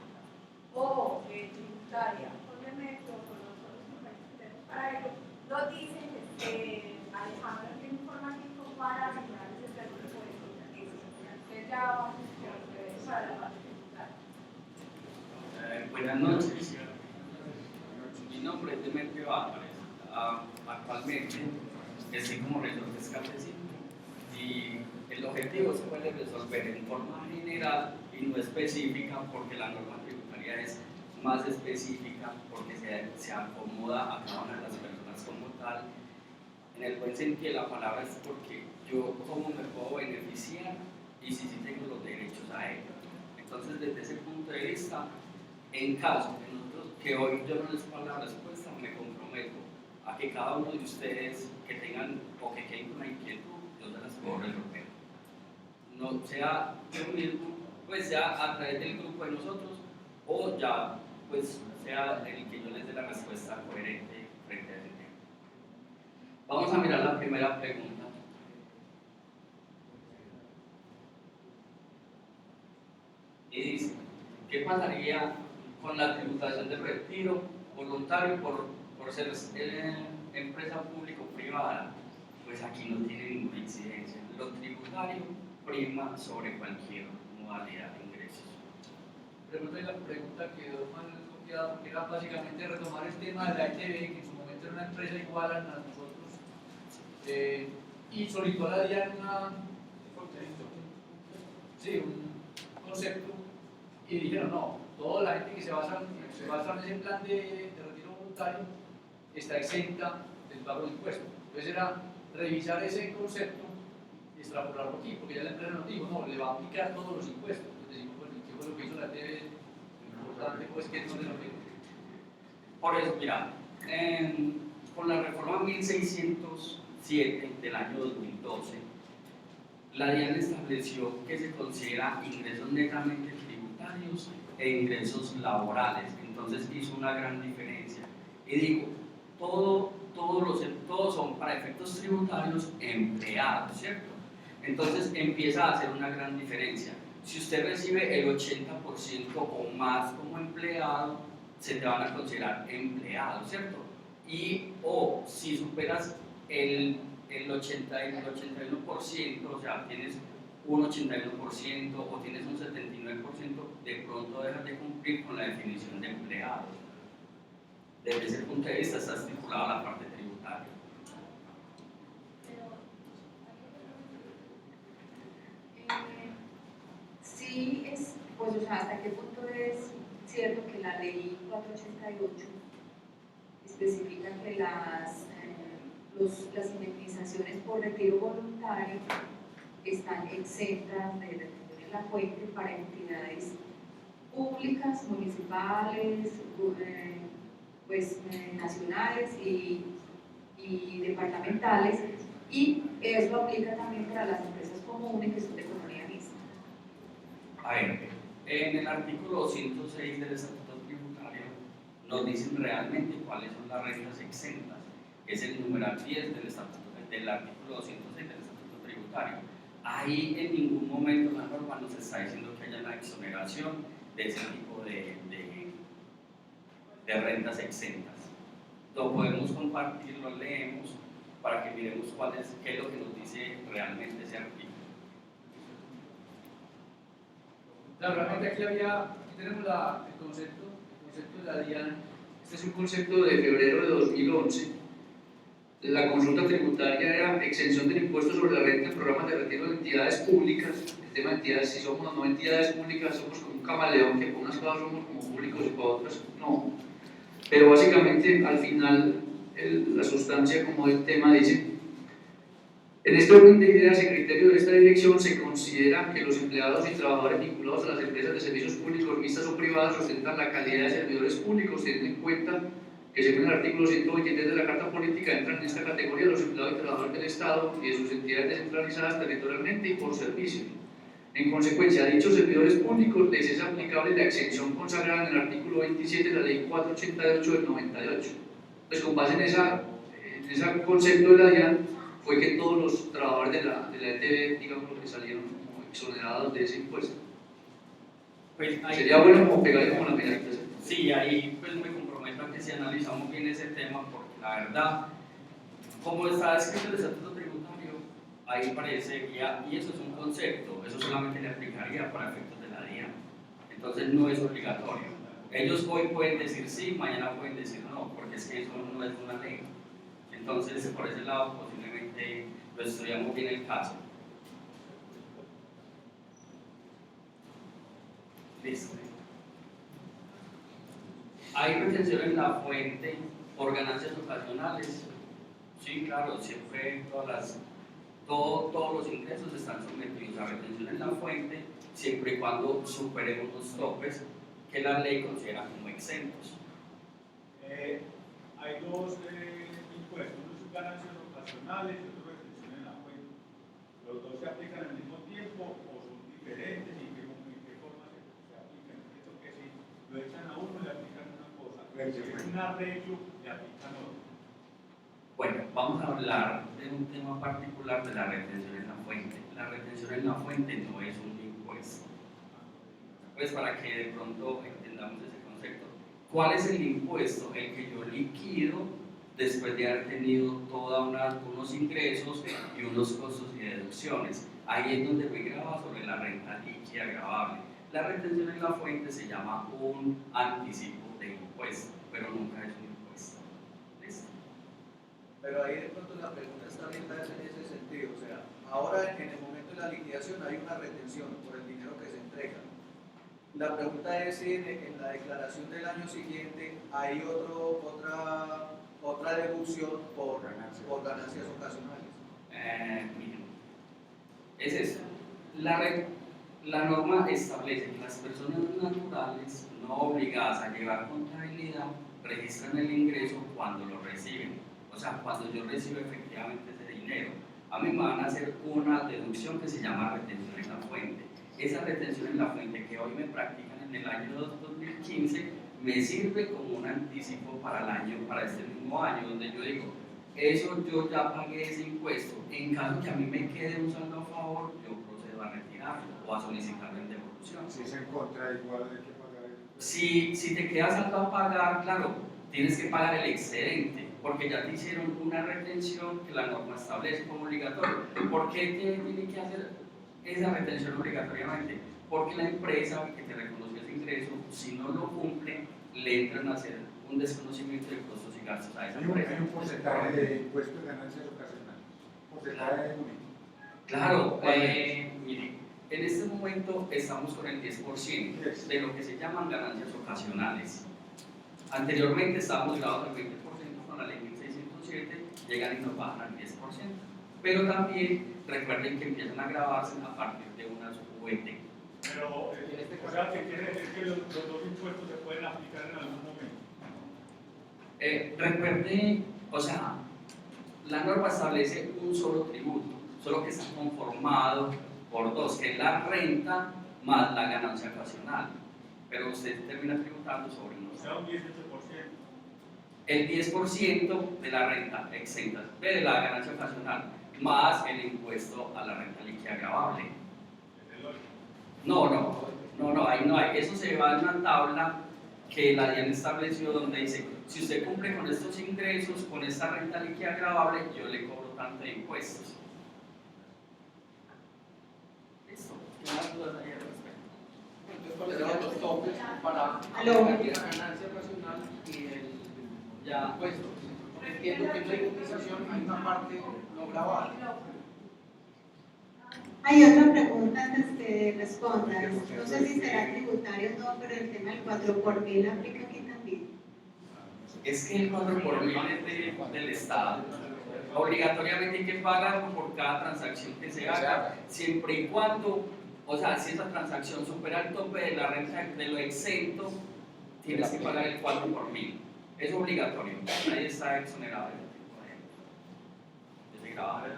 o tributaria, metro, con los otros compañeros que tenemos para ello, nos dicen que Alejandra tiene informativo para asignarles el servicio de comunicación. Entonces ya vamos con ustedes para la parte tributaria. Buenas noches. Mi nombre es Demetrio Álvarez. Actualmente estoy como resolver campesino y el objetivo se puede resolver en forma general y no específica, porque la norma tributaria es más específica porque se acomoda a cada una de las personas como tal. En el buen sentido de la palabra es porque yo cómo me puedo beneficiar y si sí tengo los derechos a ello. Entonces, desde ese punto de vista, en caso de nosotros, que hoy yo no les puedo dar la respuesta, me comprometo a que cada uno de ustedes que tengan o que queden con una inquietud, yo se las puedo resolver. No sea yo mismo, pues ya a través del grupo de nosotros, o ya pues sea el que yo les dé la respuesta coherente frente a ese tema. Vamos a mirar la primera pregunta. Y dice, ¿qué pasaría con la tributación del retiro voluntario por ser empresa pública o privada? Pues aquí no tiene ninguna incidencia. Lo tributario prima sobre cualquier modalidad de ingresos. La pregunta quedó mal copiada porque era básicamente retomar el tema de la ETB, que en su momento era una empresa igual a nosotros, y solicitó a la DIAN un concepto, y dijeron no, toda la gente que se basa en ese plan de retiro voluntario está exenta del pago de impuestos. Entonces era revisar ese concepto y extrapolarlo aquí, porque ya la empresa nos dijo, no, le va a aplicar todos los impuestos. Fue lo que hizo la TV, importante pues que no le lo mismo. Por eso, mira, con la reforma 1607 del año 2012, la DIAN estableció que se considera ingresos netamente tributarios e ingresos laborales. Entonces hizo una gran diferencia. Y digo, todos son para efectos tributarios empleados, ¿cierto? Entonces empieza a hacer una gran diferencia. Si usted recibe el 80% o más como empleado, se te van a considerar empleado, ¿cierto? O si superas el 81%, o sea, tienes un 81% o tienes un 79%, de pronto dejas de cumplir con la definición de empleado. Desde ese punto de vista está estipulada la parte tributaria. Sí, pues, o sea, ¿hasta qué punto es cierto que la ley 488 especifica que las indemnizaciones por retiro voluntario están exentas de retención en la fuente para entidades públicas, municipales, nacionales y departamentales, y eso aplica también para las empresas comunes que son de economía mixta? A ver, en el artículo 206 del Estatuto Tributario nos dicen realmente cuáles son las rentas exentas, que es el numeral 10 del artículo 206 del Estatuto Tributario. Ahí en ningún momento la norma nos está diciendo que haya una exoneración de ese tipo de rentas exentas. Lo podemos compartir, lo leemos, para que miremos qué es lo que nos dice realmente ese artículo. Claro, realmente aquí tenemos el concepto de la DIAN. Este es un concepto de febrero de 2011. La consulta tributaria era exención del impuesto sobre la renta en programas de retiro de entidades públicas. El tema de entidades, si somos o no entidades públicas, somos como un camaleón, que por unas cosas somos como públicos y por otras no. Pero básicamente, al final, la sustancia como el tema dice: en este orden de ideas y criterios de esta dirección se considera que los empleados y trabajadores vinculados a las empresas de servicios públicos mixtas o privadas ostentan la calidad de servidores públicos, teniendo en cuenta que según el artículo 123 de la Carta Política entran en esta categoría los empleados y trabajadores del Estado y de sus entidades descentralizadas territorialmente y por servicios. En consecuencia, a dichos servidores públicos les es aplicable la exención consagrada en el artículo 27 de la Ley 488 del 98. Pues con base en ese concepto de la DIAN fue que todos los trabajadores de la ETB, digamos, que salieron como exonerados de ese impuesto. Pues ahí, sería bueno como pegarle como la medallita. Sí, ahí pues me comprometo a que si analizamos bien ese tema, porque la verdad, como está escrito el estatuto tributario, ahí parecería, y eso es un concepto, eso solamente le aplicaría para efectos de la DIAN, entonces no es obligatorio. Ellos hoy pueden decir sí, mañana pueden decir no, porque es que eso no es una ley. Entonces, por ese lado, posiblemente lo estudiamos bien el caso. Listo. Hay retención en la fuente por ganancias ocasionales. Sí, claro, siempre todos los ingresos están sometidos a retención en la fuente, siempre y cuando superemos los topes que la ley considera como exentos. Hay dos impuestos, uno son ganancias ocasionales y otro retención en la fuente. ¿Los dos se aplican al mismo tiempo o son diferentes y en qué forma se aplican? Entiendo que si lo echan a uno le aplican una cosa, si es un arreglo le aplican otro. Bueno, vamos a hablar de un tema particular de la retención en la fuente. La retención en la fuente no es un impuesto. Pues para que de pronto entendamos ese concepto. ¿Cuál es el impuesto? El que yo liquido después de haber tenido unos ingresos y unos costos y deducciones. Ahí es donde me graba sobre la renta líquida gravable. La retención en la fuente se llama un anticipo de impuesto, pero nunca es un impuesto. ¿Listo? Pero ahí de pronto la pregunta está orientada en ese sentido, o sea, ahora en el momento de la liquidación hay una retención por el dinero que se entrega. La pregunta es si en la declaración del año siguiente hay otra deducción por ganancias ocasionales. Miren, es esto. La norma establece que las personas naturales no obligadas a llevar contabilidad registran el ingreso cuando lo reciben. O sea, cuando yo recibo efectivamente ese dinero, a mí me van a hacer una deducción que se llama retención en la fuente. Esa retención en la fuente que hoy me practican en el año 2015 me sirve como un anticipo para este mismo año, donde yo digo, eso yo ya pagué ese impuesto, en caso que a mí me quede un saldo a favor, yo procedo a retirarlo o a solicitarlo en devolución. Si es en contra, igual hay que pagar el impuesto. Si te queda saldo a pagar, claro, tienes que pagar el excedente, porque ya te hicieron una retención que la norma establece como obligatorio. ¿Por qué tiene que hacer esa retención obligatoriamente? Porque la empresa que te reconoce ese ingreso, si no lo cumple, le entran a hacer un desconocimiento de costos y gastos a esa empresa. Hay un porcentaje de impuestos de ganancias ocasionales. Porcentaje de único. Claro, mire, en este momento estamos con el 10% de lo que se llaman ganancias ocasionales. Anteriormente estábamos grabados al 20% con la ley 1607, llegan y nos bajan al 10%. Pero también recuerden que empiezan a grabarse a partir de unas UET. Pero, o sea, ¿qué quiere decir que los dos impuestos se pueden aplicar en algún momento? Recuerde, o sea, la norma establece un solo tributo, solo que está conformado por dos, que es la renta más la ganancia ocasional. Pero usted termina tributando sobre unos. O sea, un 18%. El 10% de la renta exenta, de la ganancia ocasional, más el impuesto a la renta líquida gravable. No, ahí no hay. Eso se va en una tabla que la DIAN estableció, donde dice, si usted cumple con estos ingresos, con esta renta líquida agravable, yo le cobro tanto de impuestos. ¿Listo? ¿Qué más dudas hay al respecto? Entonces, ¿cuáles serían los topes para Aló. la ganancia nacional y el impuesto? Porque entiendo que en la cotización hay una parte no grabada. Hay otra pregunta antes que respondas. No sé si será tributario o no, pero el tema del 4 por mil aplica aquí también. Es que el 4 por mil es del Estado. Obligatoriamente hay que pagar por cada transacción que se haga, siempre y cuando, o sea, si esa transacción supera el tope de la renta de lo exento, tienes que pagar el 4 por mil. Es obligatorio, nadie está exonerado de ese gravamen.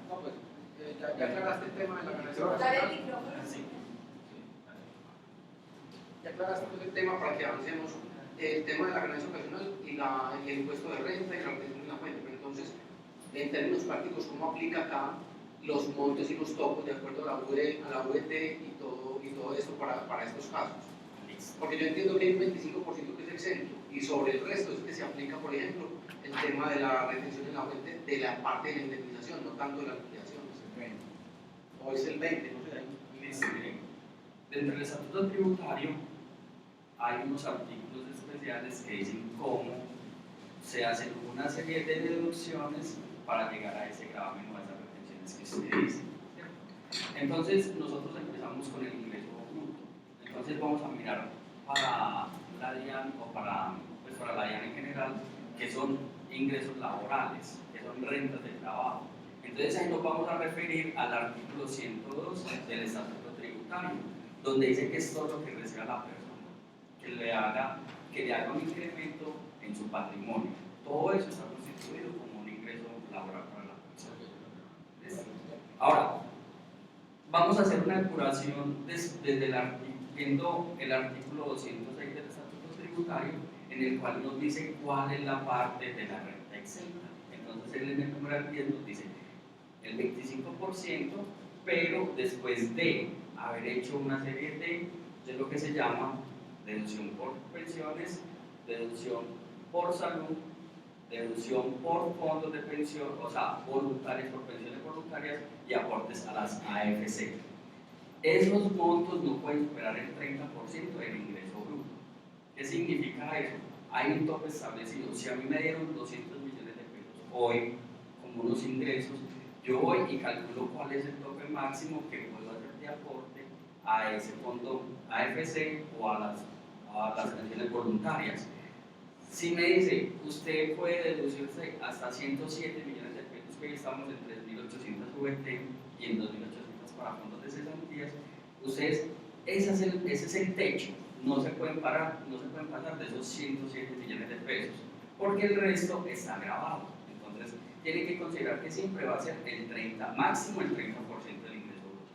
No, pues, ya aclaraste el tema de la ganancia Dale el nacional. micrófono. Sí. Ya aclaraste pues, el tema para que avancemos. El tema de la ganancia ocasional y el impuesto de renta y la retención en la cuenta. Pero entonces, en términos prácticos, ¿cómo aplica acá los montes y los topos de acuerdo a la UET y todo esto para estos casos? Porque yo entiendo que hay un 25% que es exento y sobre el resto es que se aplica, por ejemplo, el tema de la retención en la fuente de la parte de la indemnización, no tanto de la liquidación. O es el 20, no sé. Listo, miren. Dentro del estatuto tributario hay unos artículos especiales que dicen cómo se hacen una serie de deducciones para llegar a ese gravamen o a esas retenciones que usted dice. ¿Cierto? Entonces, nosotros empezamos con el ingreso bruto. Entonces, vamos a mirar para la DIAN o para la DIAN en general, que son ingresos laborales, que son rentas de trabajo. Entonces, ahí nos vamos a referir al artículo 102 del Estatuto Tributario, donde dice que es todo lo que reciba la persona, que le haga un incremento en su patrimonio. Todo eso está constituido como un ingreso laboral para la persona. ¿Listo? Ahora, vamos a hacer una depuración viendo el artículo 206 del Estatuto Tributario, en el cual nos dice cuál es la parte de la renta exenta. Entonces, él en el numeral 10 nos dice el 25%, pero después de haber hecho una serie de lo que se llama deducción por pensiones, deducción por salud, deducción por fondos de pensión, o sea, voluntarios por pensiones voluntarias y aportes a las AFC. Esos montos no pueden superar el 30% del ingreso bruto. ¿Qué significa eso? Hay un tope establecido. Si a mí me dieron 200 millones de pesos hoy como unos ingresos, yo voy y calculo cuál es el tope máximo que puedo hacer de aporte a ese fondo AFC o a las pensiones voluntarias. Si me dice, usted puede deducirse hasta 107 millones de pesos, que hoy estamos en 3.800 VT y en 2.800 para fondos de cesantías, ustedes, ese es el techo, no se pueden pasar de esos 107 millones de pesos, porque el resto está grabado. Entonces, tienen que considerar que siempre va a ser el 30, máximo el 30% del ingreso bruto.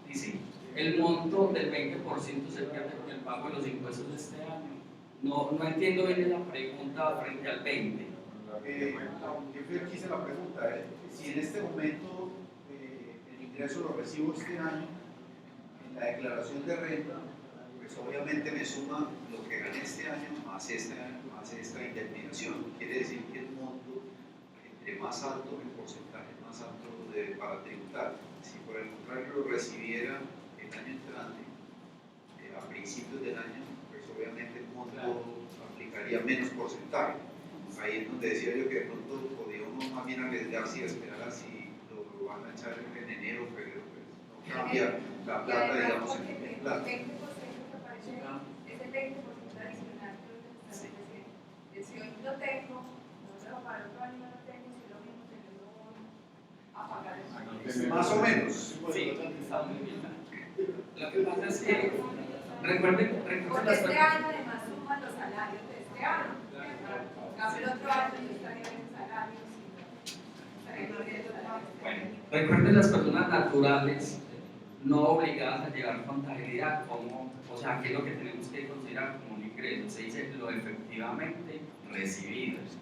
Dice, el monto del 20% se pierde con el pago de los impuestos de este año. No entiendo bien la pregunta frente al 20. Yo quise la pregunta, si en este momento el ingreso lo recibo este año, en la declaración de renta, pues obviamente me suma lo que gané este año más esta indemnización. Quiere decir que el monto, entre más alto el porcentaje, más alto para tributar. Si por el contrario lo recibiera el año entrante, a principios del año, pues obviamente el monto aplicaría menos porcentaje. Ahí es donde decía yo que de pronto podría uno más bien arriesgarse y esperar a si lo van a echar en enero, pero pues no cambia la plata, digamos, en el plazo. El 20% que aparece es el 20% adicional que lo está ofreciendo. Si hoy lo tengo, no lo para el otro año no lo tengo, si lo mismo tenerlo a pagar el Más o menos. Sí, está muy bien. Lo que pasa es que recuerden porque las este año además suman los salarios de este año. El otro año yo estaría en salarios y estaría salarios. Bueno, recuerden las personas naturales no obligadas a llevar contabilidad como, o sea, ¿qué es lo que tenemos que considerar como un ingreso? Se dice lo efectivamente recibidos.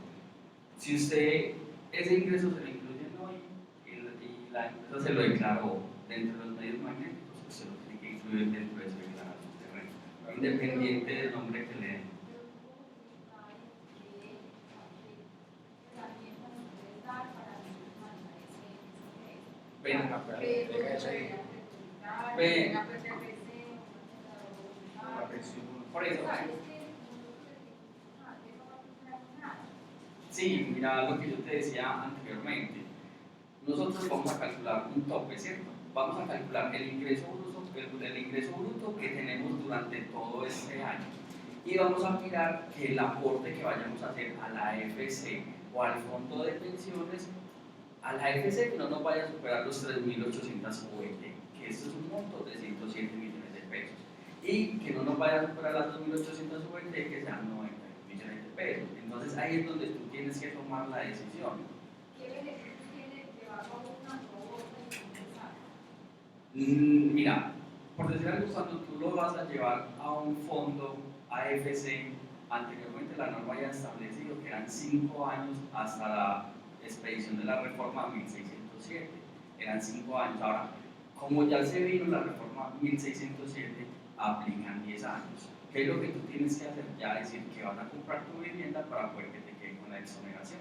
Si usted ese ingreso se lo incluyen hoy y la empresa se lo declaró dentro de los medios magnéticos, usted lo tiene que incluir dentro de su declaración de renta, independiente del nombre que le den. Por eso. Sí, mira lo que yo te decía anteriormente. Nosotros vamos a calcular un tope, ¿cierto? Vamos a calcular el ingreso bruto que tenemos durante todo este año. Y vamos a mirar que el aporte que vayamos a hacer a la AFC o al fondo de pensiones, a la AFC que no nos vaya a superar los 3.800 VT, que esto es un monto de 107 millones de pesos. Y que no nos vaya a superar las 2.800 VT, que sean 90 millones de pesos. Entonces ahí es donde tú tienes que tomar la decisión. ¿Qué beneficios tiene llevar a una propuesta y Mira, por decir algo, cuando tú lo vas a llevar a un fondo AFC, anteriormente la norma ya ha establecido que eran 5 años hasta la expedición de la reforma 1607. Eran 5 años. Ahora, como ya se vino la reforma 1607, aplican 10 años. ¿Qué es lo que tú tienes que hacer? Ya decir que vas a comprar tu vivienda para poder que te quede con la exoneración.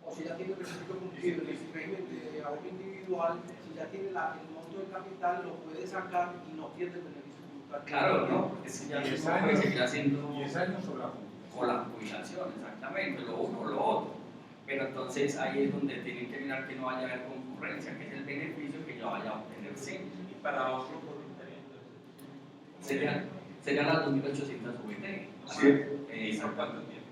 O si ya tiene el requisito cumplido, el régimen de ahorro individual, si ya tiene el monto de capital, lo puede sacar y no pierde el beneficio tributario. Claro, no, porque si ya se puede seguir haciendo 10 años o la jubilación, exactamente, lo uno o lo otro. Pero entonces ahí es donde tienen que mirar que no vaya a haber concurrencia, que es el beneficio que yo vaya a obtener siempre. Y para otro por serían las 2.800 VT. ¿Y por cuánto tiempo?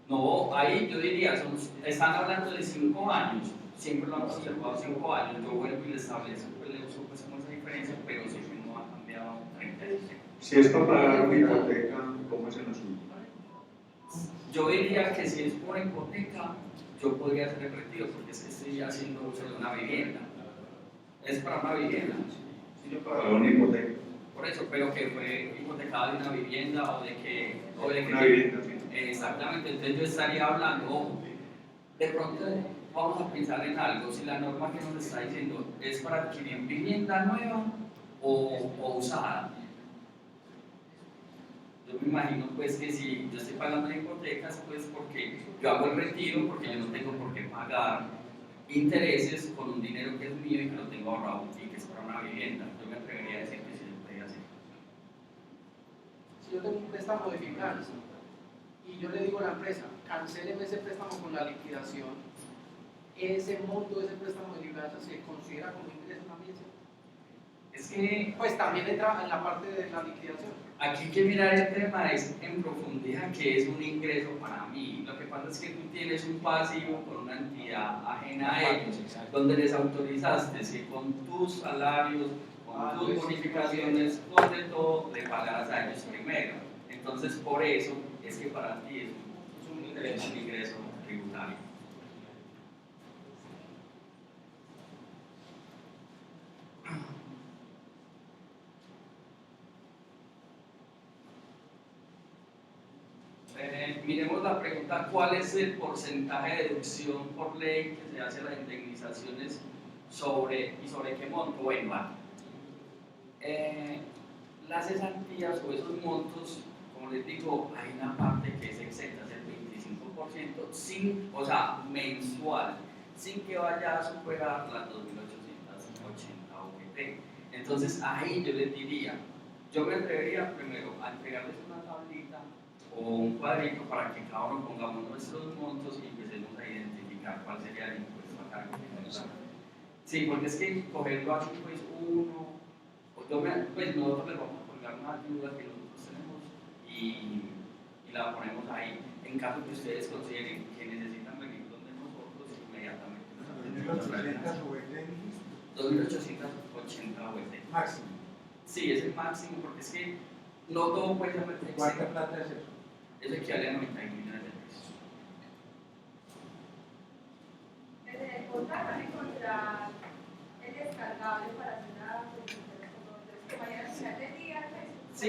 No, ahí yo diría, están hablando de 5 años, siempre lo han observado 5 años, yo vuelvo y le establezco, pues le uso pues como esa diferencia, pero siempre no ha cambiado 30 años. Si es para pagar una hipoteca, ¿cómo es el asunto? Yo diría que si es por hipoteca, yo podría hacer el retiro, porque es que estoy haciendo uso de una vivienda. Es para una vivienda. Para una hipoteca. Por eso, pero que fue hipotecada de una vivienda o de que... Una vivienda, sí. Exactamente, entonces yo estaría hablando, ojo, de pronto vamos a pensar en algo, si la norma que nos está diciendo es para adquirir vivienda nueva o usada. Yo me imagino pues que si yo estoy pagando hipotecas, pues porque yo hago el retiro, porque yo no tengo por qué pagar intereses con un dinero que es mío y que lo tengo ahorrado y que es para una vivienda. Yo me atrevería a decir que sí lo podría hacer. Si yo tengo un préstamo de finanzas y yo le digo a la empresa, cancéleme ese préstamo con la liquidación, ese monto de ese préstamo de finanzas se considera como ingreso también, ¿sí? Es que... Pues también entra en la parte de la liquidación. Aquí hay que mirar el tema es en profundidad que es un ingreso para mí. Lo que pasa es que tú tienes un pasivo con una entidad ajena a ellos, donde les autorizaste que con tus salarios, con tus bonificaciones, con de todo, le pagarás a ellos primero. Entonces, por eso es que para ti es un ingreso tributario. Miremos la pregunta, ¿cuál es el porcentaje de deducción por ley que se hace a las indemnizaciones y sobre qué monto? Bueno, las cesantías o esos montos, como les digo, hay una parte que es exenta, es el 25%, o sea, mensual, sin que vaya a superar las 2.880 VT. Entonces ahí yo les diría, yo me atrevería primero a entregarles una tablita o un cuadrito para que cada uno pongamos nuestros montos y empecemos a identificar cuál sería el impuesto a cargo que nos da. Sí, porque es que cogerlo así, pues pues nosotros les vamos a colgar una ayuda que nosotros tenemos y la ponemos ahí. En caso que ustedes consideren que necesitan venir donde nosotros, inmediatamente. 2.880 VT. Máximo. Sí, es el máximo, porque es que no todo puede ser exento. ¿Cuánta plata es eso? Eso equivale a 90 millones de pesos. Desde el portal van a encontrar el descargable para hacer la publicación que vayan a final del día, pues, sí.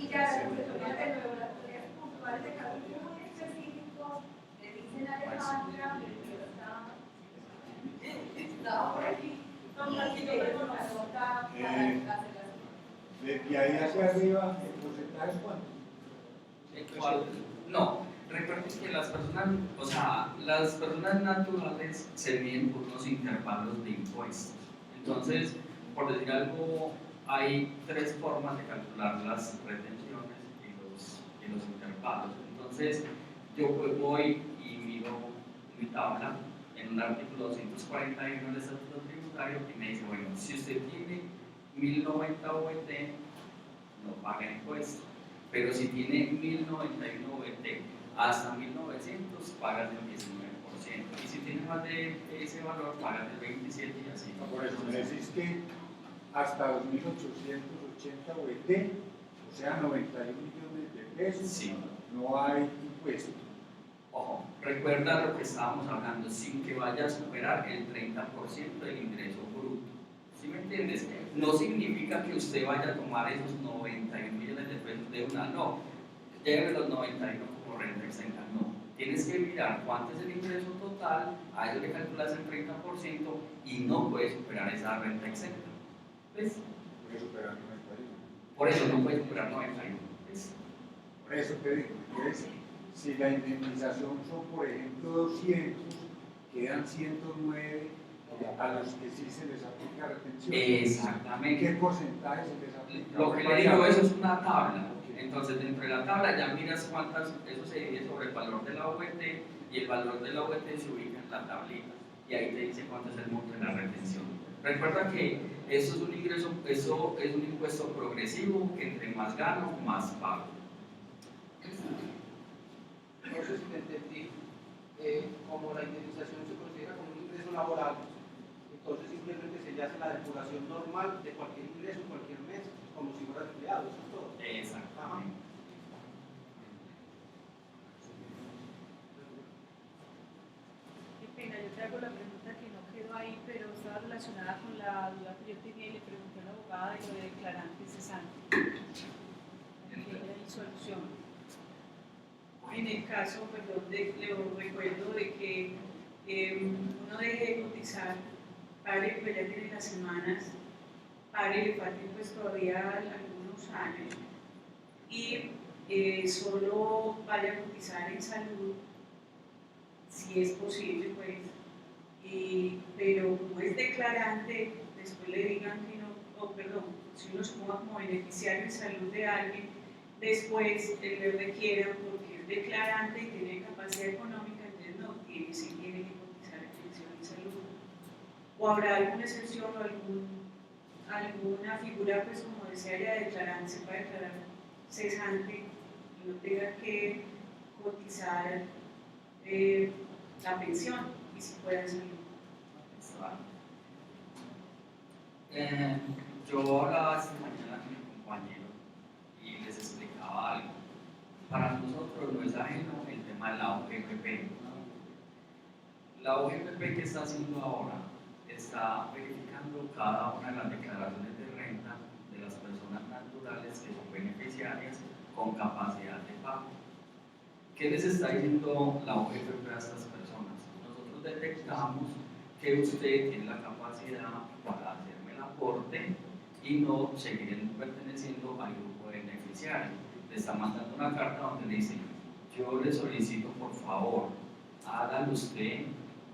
y ya las asesorías de nuevo, las tareas puntuales de cada uno De ahí hacia arriba, ¿el porcentaje es cuánto? No, recuerden que las personas, o sea, las personas naturales se miden por unos intervalos de impuestos. Entonces, por decir algo, hay tres formas de calcular las retenciones y los intervalos. Entonces, yo voy y miro mi tabla en un artículo 241 del Estatuto Tributario y me dice, bueno, si usted tiene 1090 OET, no paga impuestos, pero si tiene 1091 OET hasta 1900, pagas del 19%, y si tiene más de ese valor, pagas del 27% y así. Por eso me decís que hasta 2.880 OET, o sea, 91 millones de pesos, sí, no hay impuestos. Ojo, recuerda lo que estábamos hablando, sin que vaya a superar el 30% del ingreso bruto. ¿Sí me entiendes? No significa que usted vaya a tomar esos 91 millones de pesos de una, no. Lleve los 91 como renta exenta, no. Tienes que mirar cuánto es el ingreso total, a eso le calculas el 30% y no puedes superar esa renta exenta. ¿Ves? Puede superar 91. Por eso no puede superar 91. ¿Ves? Por eso te digo, entonces, si la indemnización son, por ejemplo, 200, quedan 109 a los que sí se les aplica retención. Exactamente. ¿Qué porcentaje se les aplica? Lo que le digo, eso es una tabla. Entonces, dentro de la tabla ya miras cuántas, eso se divide sobre el valor de la OET y el valor de la OET se ubica en la tablita. Y ahí te dice cuánto es el monto de la retención. Recuerda que eso es un ingreso, eso es un impuesto progresivo que entre más gano, más pago. Entonces, entendí, como la indemnización se considera como un ingreso laboral, entonces simplemente se le hace la depuración normal de cualquier ingreso, cualquier mes, como si fuera empleado, eso es todo. Exactamente. Qué pena, yo te hago la pregunta que no quedó ahí, pero estaba relacionada con la duda que yo tenía y le pregunté a la abogada de lo de declarante cesante. Que era disolución. En el caso, perdón, le recuerdo de que uno deje de cotizar, pare, pues ya tiene las semanas, pare, le faltan pues todavía algunos años, y solo vaya a cotizar en salud, si es posible, pues, pero como es declarante, después le digan que no, o perdón, si uno se ponga como beneficiario en salud de alguien, después le requieran porque es declarante y tiene capacidad económica, entonces no tiene, sí tiene que cotizar en pensión y salud. ¿O habrá alguna excepción o alguna figura, pues como decía ya, declarante, se puede declarar cesante y no tenga que cotizar la pensión y si puede salud? Yo hablaba esta mañana con mi compañero y les explicaba algo. Para nosotros no es ajeno el tema de la OGPP. La OGPP que está haciendo ahora está verificando cada una de las declaraciones de renta de las personas naturales que son beneficiarias con capacidad de pago. ¿Qué les está diciendo la OGPP a estas personas? Nosotros detectamos que usted tiene la capacidad para hacerme el aporte y no seguir perteneciendo al grupo de beneficiarios. Le está mandando una carta donde le dice: yo le solicito por favor, hágalo usted,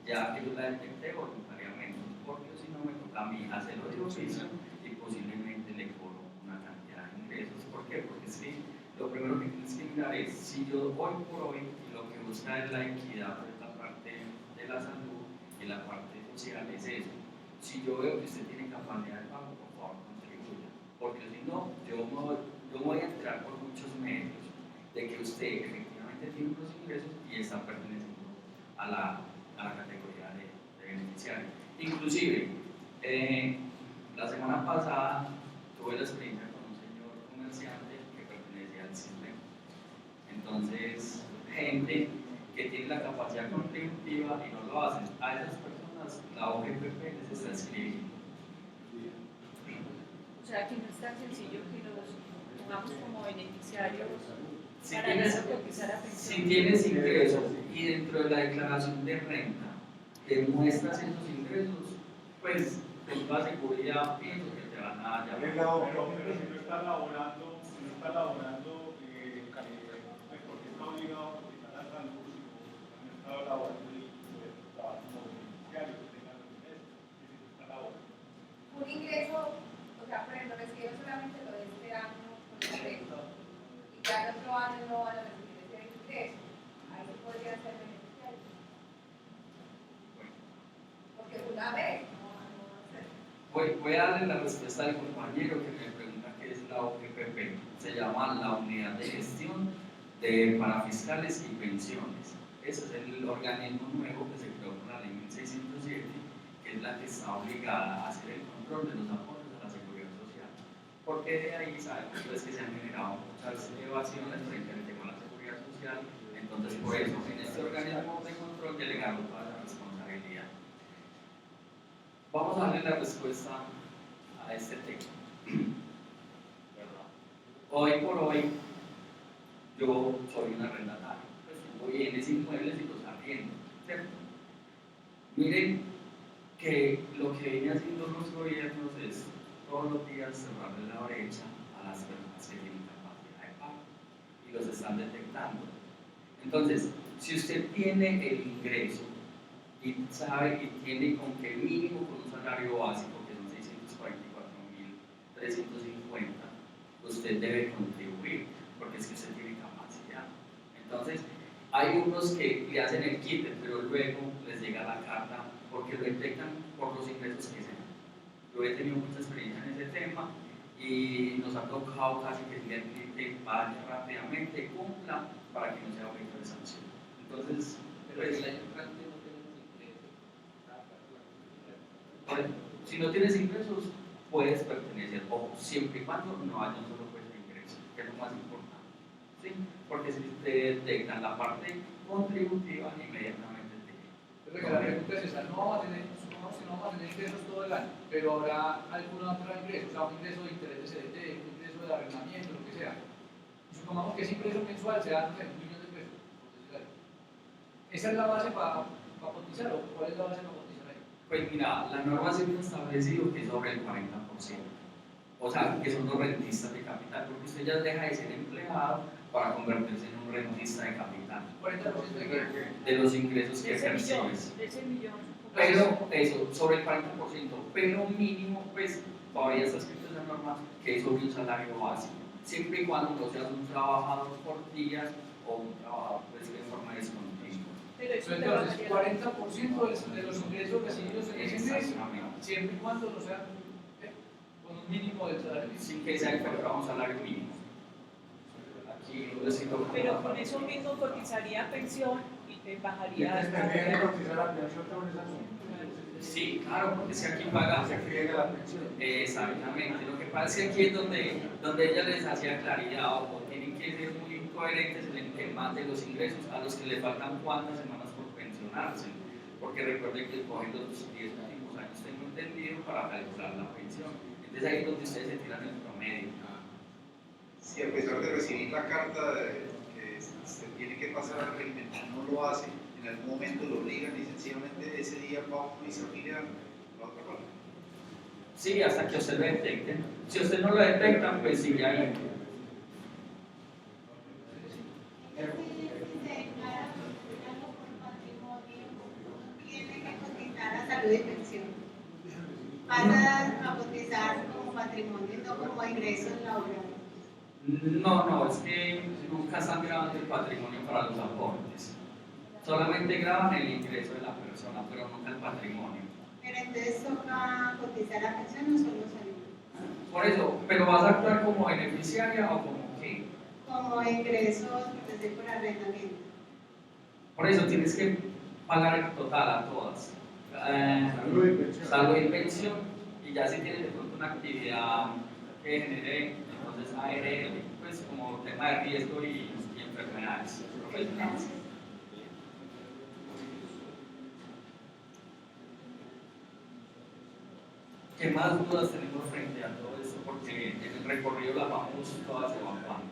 ya que yo la detecté voluntariamente, porque si no me toca a mí hacerlo de oficio y posiblemente le cobro una cantidad de ingresos. ¿Por qué? Porque es que lo primero que tienes que mirar es, si yo hoy por hoy lo que busca es la equidad de la parte de la salud y la parte social es eso. Si yo veo que usted tiene capacidad de pago, por favor contribuya, porque si no, yo voy a entrar por muchos medios de que usted efectivamente tiene unos ingresos y está perteneciendo a la categoría de beneficiario. Inclusive, la semana pasada tuve la experiencia con un señor comerciante que pertenecía al CISBEN. Entonces, gente que tiene la capacidad contributiva y no lo hacen, a esas personas la OGPP les está escribiendo. O sea, que no es tan sencillo que los pongamos como beneficiarios Si para tienes, no cotizar a pensión. si tienes ingresos y dentro de la declaración de renta demuestras esos ingresos, pues con toda seguridad pienso que te van a llamar. Pero si no está laborando, pues porque está obligado, porque está la salud, no está laborando y trabaja como beneficiario, que tenga los ingresos, que si no está laborando. Un ingreso, o sea, por ejemplo, recibe solamente lo de este año con el resto, y ya el otro año no van a recibir ese ingreso, ahí se podría ser beneficiario. Porque una vez no va a ser. Voy a darle la respuesta al compañero que me pregunta qué es la OGPP. Se llama la Unidad de Gestión de Parafiscales y Pensiones. Ese es el organismo nuevo que se creó con la ley 1607, que es la que está obligada a hacer el control de los aportes a la seguridad social. Porque de ahí sabemos pues, que se han generado muchas evasiones frente al tema de la seguridad social. Entonces, por eso, en este organismo de control delegaron toda la responsabilidad. Vamos a darle la respuesta a este tema. Hoy por hoy, yo soy un arrendatario, pues tengo bienes inmuebles y los arriendo, ¿cierto? Miren que lo que vienen haciendo los gobiernos es todos los días cerrarle la brecha a las personas que tienen capacidad de pago y los están detectando. Entonces, si usted tiene el ingreso y sabe y tiene con que mínimo con un salario básico, que son 644.350, usted debe contribuir, porque es que usted tiene capacidad. Entonces, hay unos que le hacen el quite, pero luego les llega la carta porque lo detectan por los ingresos que sean. Yo he tenido mucha experiencia en ese tema y nos ha tocado casi que el cliente vaya rápidamente, cumpla, para que no sea objeto de sanción. Entonces, pues, si no tienes ingresos, puedes pertenecer, o siempre y cuando no haya un solo puesto de ingreso, que es lo más importante. ¿Sí? Porque si te detectan la parte contributiva, inmediatamente te llega. Entonces, la pregunta es esa: no vamos a tener ingresos todo el año, pero habrá algún otro ingreso, o sea, un ingreso de interés de CDT, un ingreso de arrendamiento, lo que sea. Y supongamos que ese ingreso mensual sea, no sé, 1 millón de pesos. ¿Esa es la base para cotizar o cuál es la base para cotizar ahí? Pues mira, la norma siempre ha establecido que es sobre el 40%. O sea, que son los rentistas de capital, porque usted ya deja de ser empleado para convertirse en un rentista de capital. ¿40% de los ingresos que percibes. De ese millón. Pero eso, sobre el 40%, pero mínimo, pues todavía está escrito en la norma que es sobre un salario básico, siempre y cuando no seas un trabajador por días o un trabajador pues, de forma descontinua. Entonces, 40% de los ingresos recibidos en ese mes, siempre y cuando no sean con un mínimo del salario mínimo. Sin que sea inferior a un salario mínimo. Aquí lo decimos. Pero con eso mismo cotizaría pensión y te bajaría. Sí, claro, porque si aquí paga. Se friega la pensión. Exactamente. Lo que pasa es que aquí es donde ella les hacía claridad o tienen que ser muy coherentes en el tema de los ingresos a los que le faltan cuántas semanas por pensionarse. Porque recuerden que cogen los 10 últimos años, tengo entendido, para calcular la pensión. Entonces ahí es donde ustedes se tiran el promedio. Si a pesar de recibir la carta que se tiene que pasar al régimen, no lo hace, en algún momento lo obligan y sencillamente ese día va y se afilia a la otra parte. Sí, hasta que usted lo detecte. Si usted no lo detecta, pues sigue ahí. Tiene que cotizar a salud y pensión. Pasa a cotizar como patrimonio y no como ingresos laborales. No, es que nunca están grabando el patrimonio para los aportes. Solamente graban el ingreso de la persona, pero nunca el patrimonio. Pero entonces toca cotizar a pensión o solo salud. Por eso, ¿pero vas a actuar como beneficiaria o como qué? Como ingresos, por decir, por arrendamiento. Por eso tienes que pagar el total a todas. Salud y pensión. Y ya si tienes de pronto una actividad que genere entonces ARL, pues como tema de riesgo y enfermedades profesionales. ¿Qué más dudas tenemos frente a todo esto? Porque en el recorrido las vamos todas evacuando.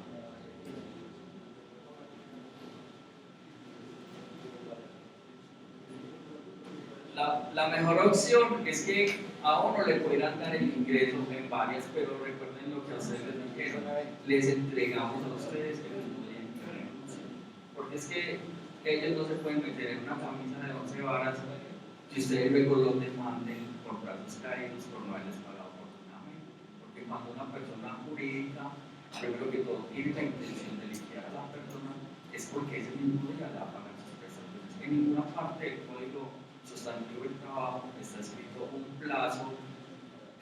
La mejor opción es que a uno le puedan dar el ingreso en varias, pero recuerden lo que a ustedes les dijeron, les entregamos a ustedes el mismo día en que renuncian. Porque es que ellos no se pueden meter en una camisa de 11 varas que ustedes luego los demanden por brazos caídos por no haberles pagado oportunamente. Porque cuando una persona jurídica, primero que todo, tiene la intención de liquidar a la persona, es porque ese mismo día le va a pagar sus prestaciones. En ninguna parte del código sustantivo del trabajo está escrito un plazo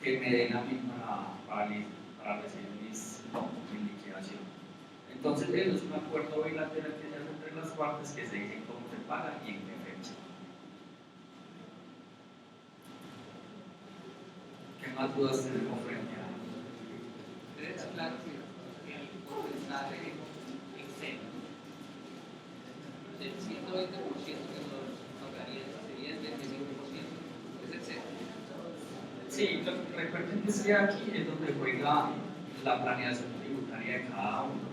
que me den a mí para recibir mi liquidación. Entonces, eso es un acuerdo bilateral que se hace entre las partes que se dice cómo se paga y en qué fecha. ¿Qué más dudas tenemos frente a? Está claro que el porcentaje exento del 120% que nos pagaría sería el 25%, es exento. Sí, recuerden que sí, aquí es donde juega la planeación tributaria de cada uno.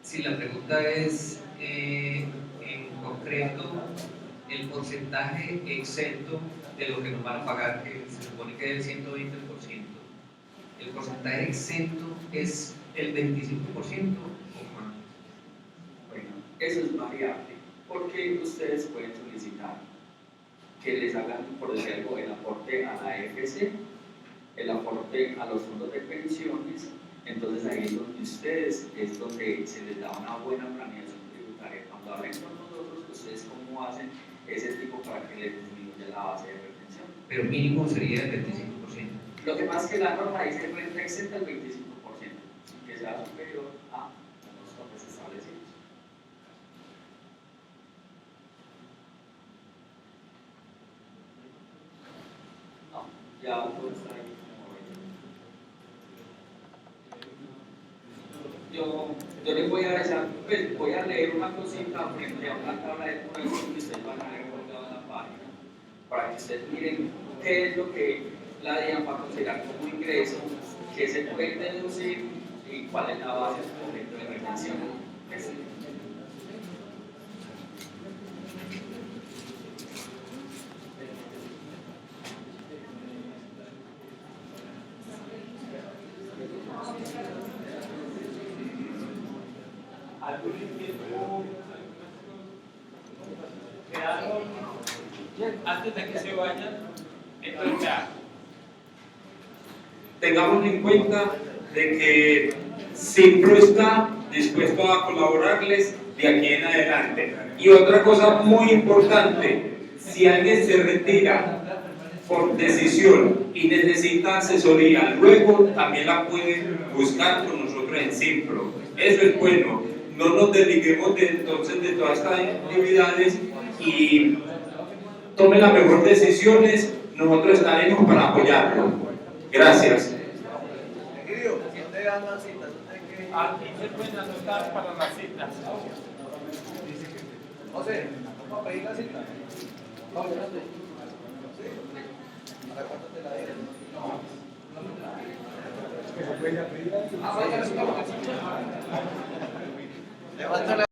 Sí, la pregunta es, en concreto, el porcentaje exento de lo que nos van a pagar, que se supone que es el 120%. ¿El porcentaje exento es el 25% o más? Bueno, eso es variable, porque ustedes pueden solicitar que les hagan, por decir algo, el aporte a la AFC, el aporte a los fondos de pensiones. Entonces ahí es donde ustedes, es donde se les da una buena planeación tributaria. Cuando hablen con nosotros, ustedes cómo hacen ese tipo para que les disminuya la base de retención. Pero mínimo sería el 25%. Lo que pasa es que la norma dice renta exenta el 25%, sin que sea superior a los topes establecidos. No, ya todo está ahí. Yo les voy a echar, pues voy a leer una cosita frente a una tabla de corrección que ustedes van a ver colgada en la página, para que ustedes miren qué es lo que la DIAN va a considerar como ingreso, qué se puede deducir y cuál es la base del objeto de retención. Antes de que se vayan, entonces ya tengamos en cuenta de que Simpro está dispuesto a colaborarles de aquí en adelante. Y otra cosa muy importante, si alguien se retira por decisión y necesita asesoría, luego también la puede buscar con nosotros en Simpro. Eso es bueno. No nos desliguemos entonces de todas estas actividades y tome las mejores decisiones, nosotros estaremos para apoyarlo. Gracias. Aquí se pueden anotar para las citas. José, ¿vamos a pedir la cita? ¿Para cuánto te la dieron? No.